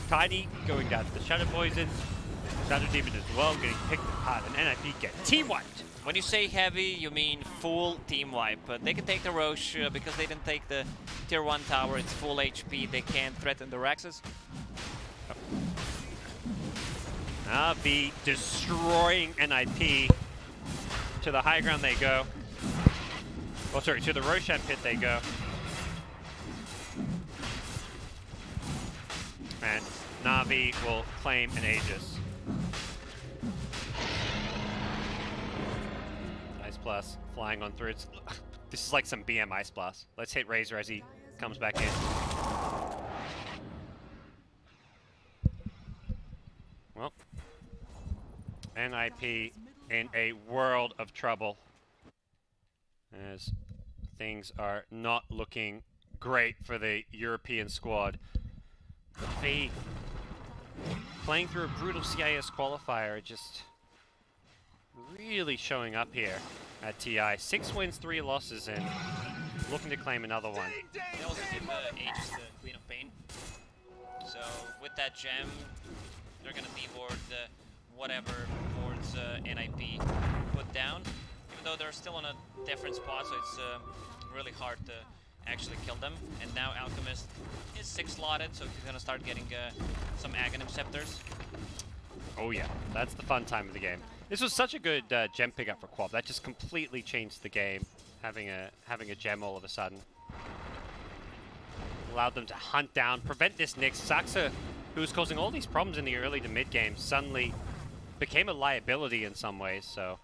Tiny going down to the Shadow Poison. Shadow Demon as well, getting picked apart, and NIP get team wiped. When you say heavy, you mean full team wipe. They can take the Roche because they didn't take the tier 1 tower. It's full HP. They can't threaten the Rexes. Na'Vi destroying NIP. To the high ground they go. Oh, sorry, to the Roshan pit they go. And Na'Vi will claim an Aegis. Ice Blast flying on through. This is like some BM Ice Blast. Let's hit Razor as he comes back in. Well, NIP in a world of trouble as things are not looking great for the European squad. They playing through a brutal CIS qualifier, just really showing up here at TI. 6 wins, 3 losses, and looking to claim another one. They also give Aegis the Queen of Pain. So with that gem, they're going to deward whatever wards NIP put down. Even though they're still on a different spot, so it's really hard to actually kill them. And now Alchemist is 6 slotted, so he's going to start getting some Aghanim Scepters. Oh yeah, that's the fun time of the game. This was such a good gem pickup for Quab. That just completely changed the game, having a gem all of a sudden. Allowed them to hunt down, prevent this Nyx. Saksa who was causing all these problems in the early to mid game, suddenly became a liability in some ways, so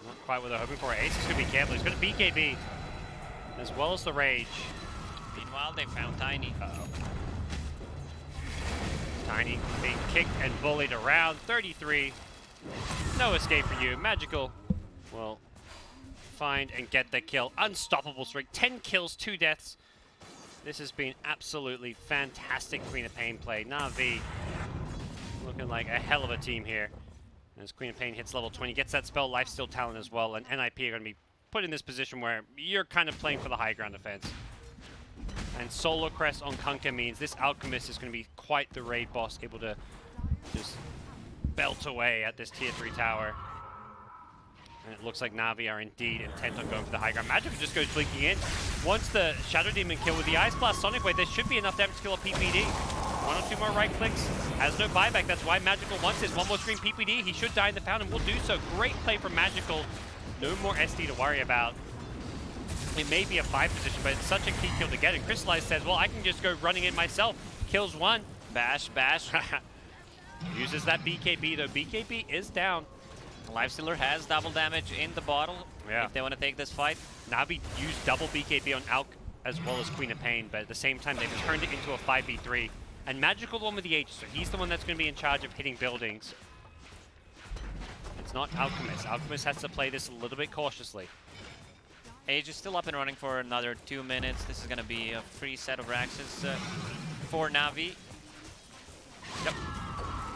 not quite what they're hoping for. Ace is going to be careful. He's going to BKB as well as the Rage. Meanwhile, they found Tiny. Uh-oh. Tiny being kicked and bullied around. 33. No escape for you. Magical will find and get the kill. Unstoppable streak. 10 kills, 2 deaths. This has been absolutely fantastic Queen of Pain play. Na'Vi looking like a hell of a team here. As Queen of Pain hits level 20, gets that spell Lifesteal Talent as well, and NIP are going to be put in this position where you're kind of playing for the high ground defense. And Solo Crest on Kunkka means this Alchemist is going to be quite the raid boss, able to just belt away at this tier 3 tower. And it looks like Na'Vi are indeed intent on going for the high ground. Magic just goes blinking in. Once the Shadow Demon kill with the Ice Blast Sonic Wave, there should be enough damage to kill a PPD. 1 or 2 more right clicks. Has no buyback. That's why Magical wants this. 1 more screen PPD. He should die in the fountain. Will do so. Great play from Magical. No more SD to worry about. It may be a 5 position, but it's such a key kill to get. And Crystallize says, well, I can just go running in myself. Kills 1. Bash, bash. Uses that BKB, though. BKB is down. Lifestealer has double damage in the bottle if they want to take this fight. Na'Vi used double BKB on Alk as well as Queen of Pain, but at the same time, they've turned it into a 5v3. And Magical the one with the H, so he's the one that's going to be in charge of hitting buildings. It's not Alchemist. Alchemist has to play this a little bit cautiously. Age is still up and running for another 2 minutes. This is going to be a free set of Raxes for Na'Vi. Yep.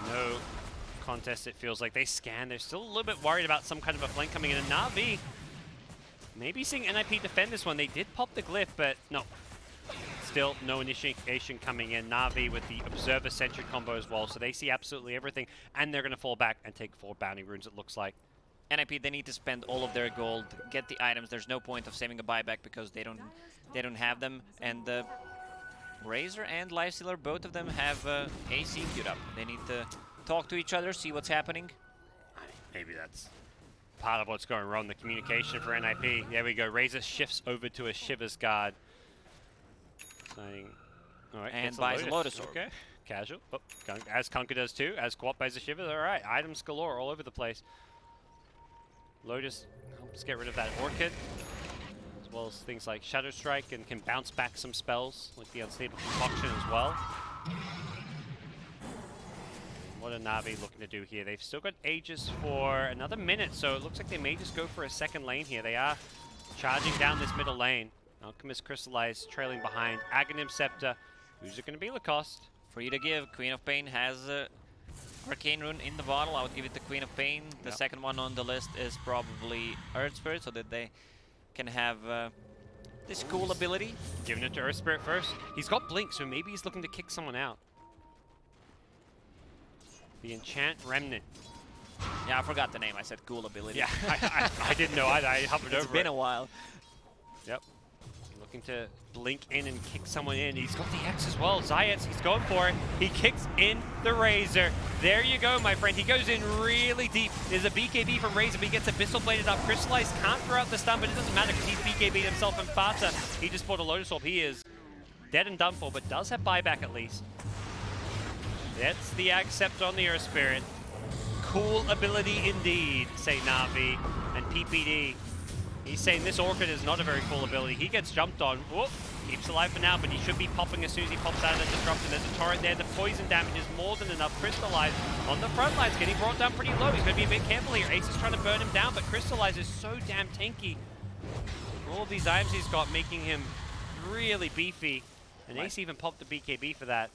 No contest, it feels like. They scan. They're still a little bit worried about some kind of a flank coming in. And Na'Vi maybe seeing NIP defend this one. They did pop the glyph, but no. Still no initiation coming in. Na'Vi with the Observer Sentry combo as well, so they see absolutely everything. And they're going to fall back and take 4 bounty runes, it looks like. NIP, they need to spend all of their gold, get the items. There's no point of saving a buyback because they don't have them. And Razor and Lifestealer, both of them have AC queued up. They need to talk to each other, see what's happening. Maybe that's part of what's going wrong, the communication for NIP. There we go. Razor shifts over to a Shiver's Guard. Saying, all right, and buys a Lotus Orb. Okay, casual. Oh, as Kunkka does too, as Co-op buys a Shiver. All right, items galore all over the place. Lotus helps get rid of that Orchid, as well as things like Shadow Strike, and can bounce back some spells, like the Unstable Concoction as well. What are Na'Vi looking to do here? They've still got Aegis for another minute, so it looks like they may just go for a second lane here. They are charging down this middle lane. Alchemist Crystallized trailing behind. Aghanim Scepter. Who's it going to be, Lacoste? For you to give, Queen of Pain has Arcane Rune in the bottle. I would give it to Queen of Pain. The second one on the list is probably Earth Spirit, so that they can have this cool ability. Giving it to Earth Spirit first. He's got Blink, so maybe he's looking to kick someone out. The Enchant Remnant. Yeah, I forgot the name. I said cool ability. Yeah, I didn't know either. I hovered over it. It's been a while. Yep. Looking to blink in and kick someone in. He's got the X as well. Zayats, he's going for it. He kicks in the Razor. There you go, my friend. He goes in really deep. There's a BKB from Razor, but he gets Abyssal Bladed up. Crystallized can't throw out the stun, but it doesn't matter because he's BKB'd himself. And Fata, he just bought a Lotus Orb. He is dead and done for, but does have buyback at least. That's the Accept on the Earth Spirit. Cool ability indeed, say Na'Vi. And PPD, he's saying this Orchid is not a very cool ability. He gets jumped on. Whoop, keeps alive for now, but he should be popping as soon as he pops out of the Disruption. There's a torrent there. The poison damage is more than enough. Crystallize on the front lines, getting brought down pretty low. He's going to be a bit careful here. Ace is trying to burn him down, but Crystallize is so damn tanky. All of these items he's got making him really beefy. And Ace even popped the BKB for that.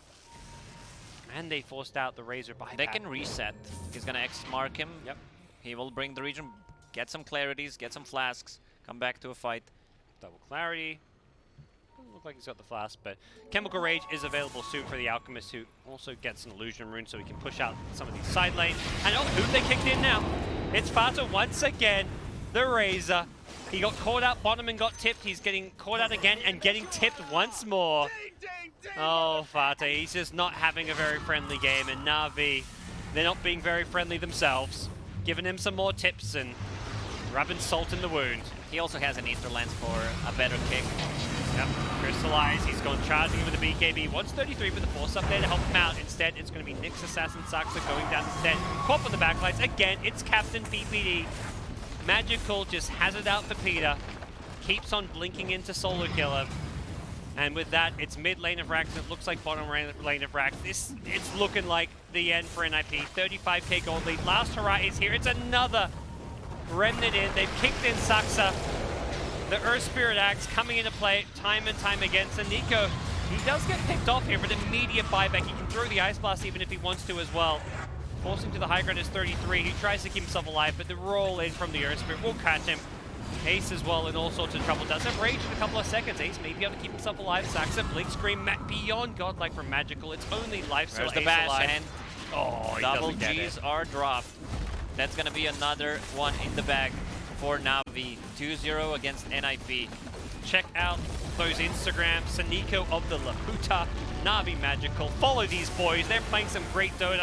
And they forced out the Razor buyback. They can reset. He's going to X-mark him. Yep. He will bring the region, get some clarities, get some flasks, come back to a fight. Double clarity. Doesn't look like he's got the flask, but Chemical Rage is available soon for the Alchemist, who also gets an Illusion Rune so he can push out some of these side lanes. And oh, who they kicked in now? It's Fata once again, the Razor. He got caught out bottom and got tipped. He's getting caught out again and getting tipped once more. Oh, Fata, he's just not having a very friendly game. And Na'Vi, they're not being very friendly themselves. Giving him some more tips and rubbing salt in the wound. He also has an Ether Lens for a better kick. Yep, Crystallize, he's gone charging him with the BKB. 133 with the force up there to help him out. Instead, it's going to be Nyx Assassin Saxa going down instead. Pop on the backlines. Again, it's Captain PPD. Magical just has it out for Peter. Keeps on blinking into Solar Killer. And with that, it's mid lane of Rax. It looks like bottom lane of Rax. It's looking like the end for NIP. 35k gold lead. Last hurrah is here. It's another Remnant in. They've kicked in Saxa. The Earth Spirit Axe coming into play time and time again. So Nico, he does get picked off here, but immediate buyback. He can throw the Ice Blast even if he wants to as well. Forcing to the high ground is 33. He tries to keep himself alive, but the roll in from the Earth Spirit will catch him. Ace as well in all sorts of trouble. Does have rage in a couple of seconds. Ace may be able to keep himself alive. Saxa, Blink Scream, beyond godlike from Magical. It's only life, so There's the Ace bash, alive. and He double doesn't get G's it. are dropped. That's going to be another one in the bag for Navi. 2-0 against NIP. Check out those Instagrams. Saniko of the Laputa, Navi Magical. Follow these boys. They're playing some great Dota.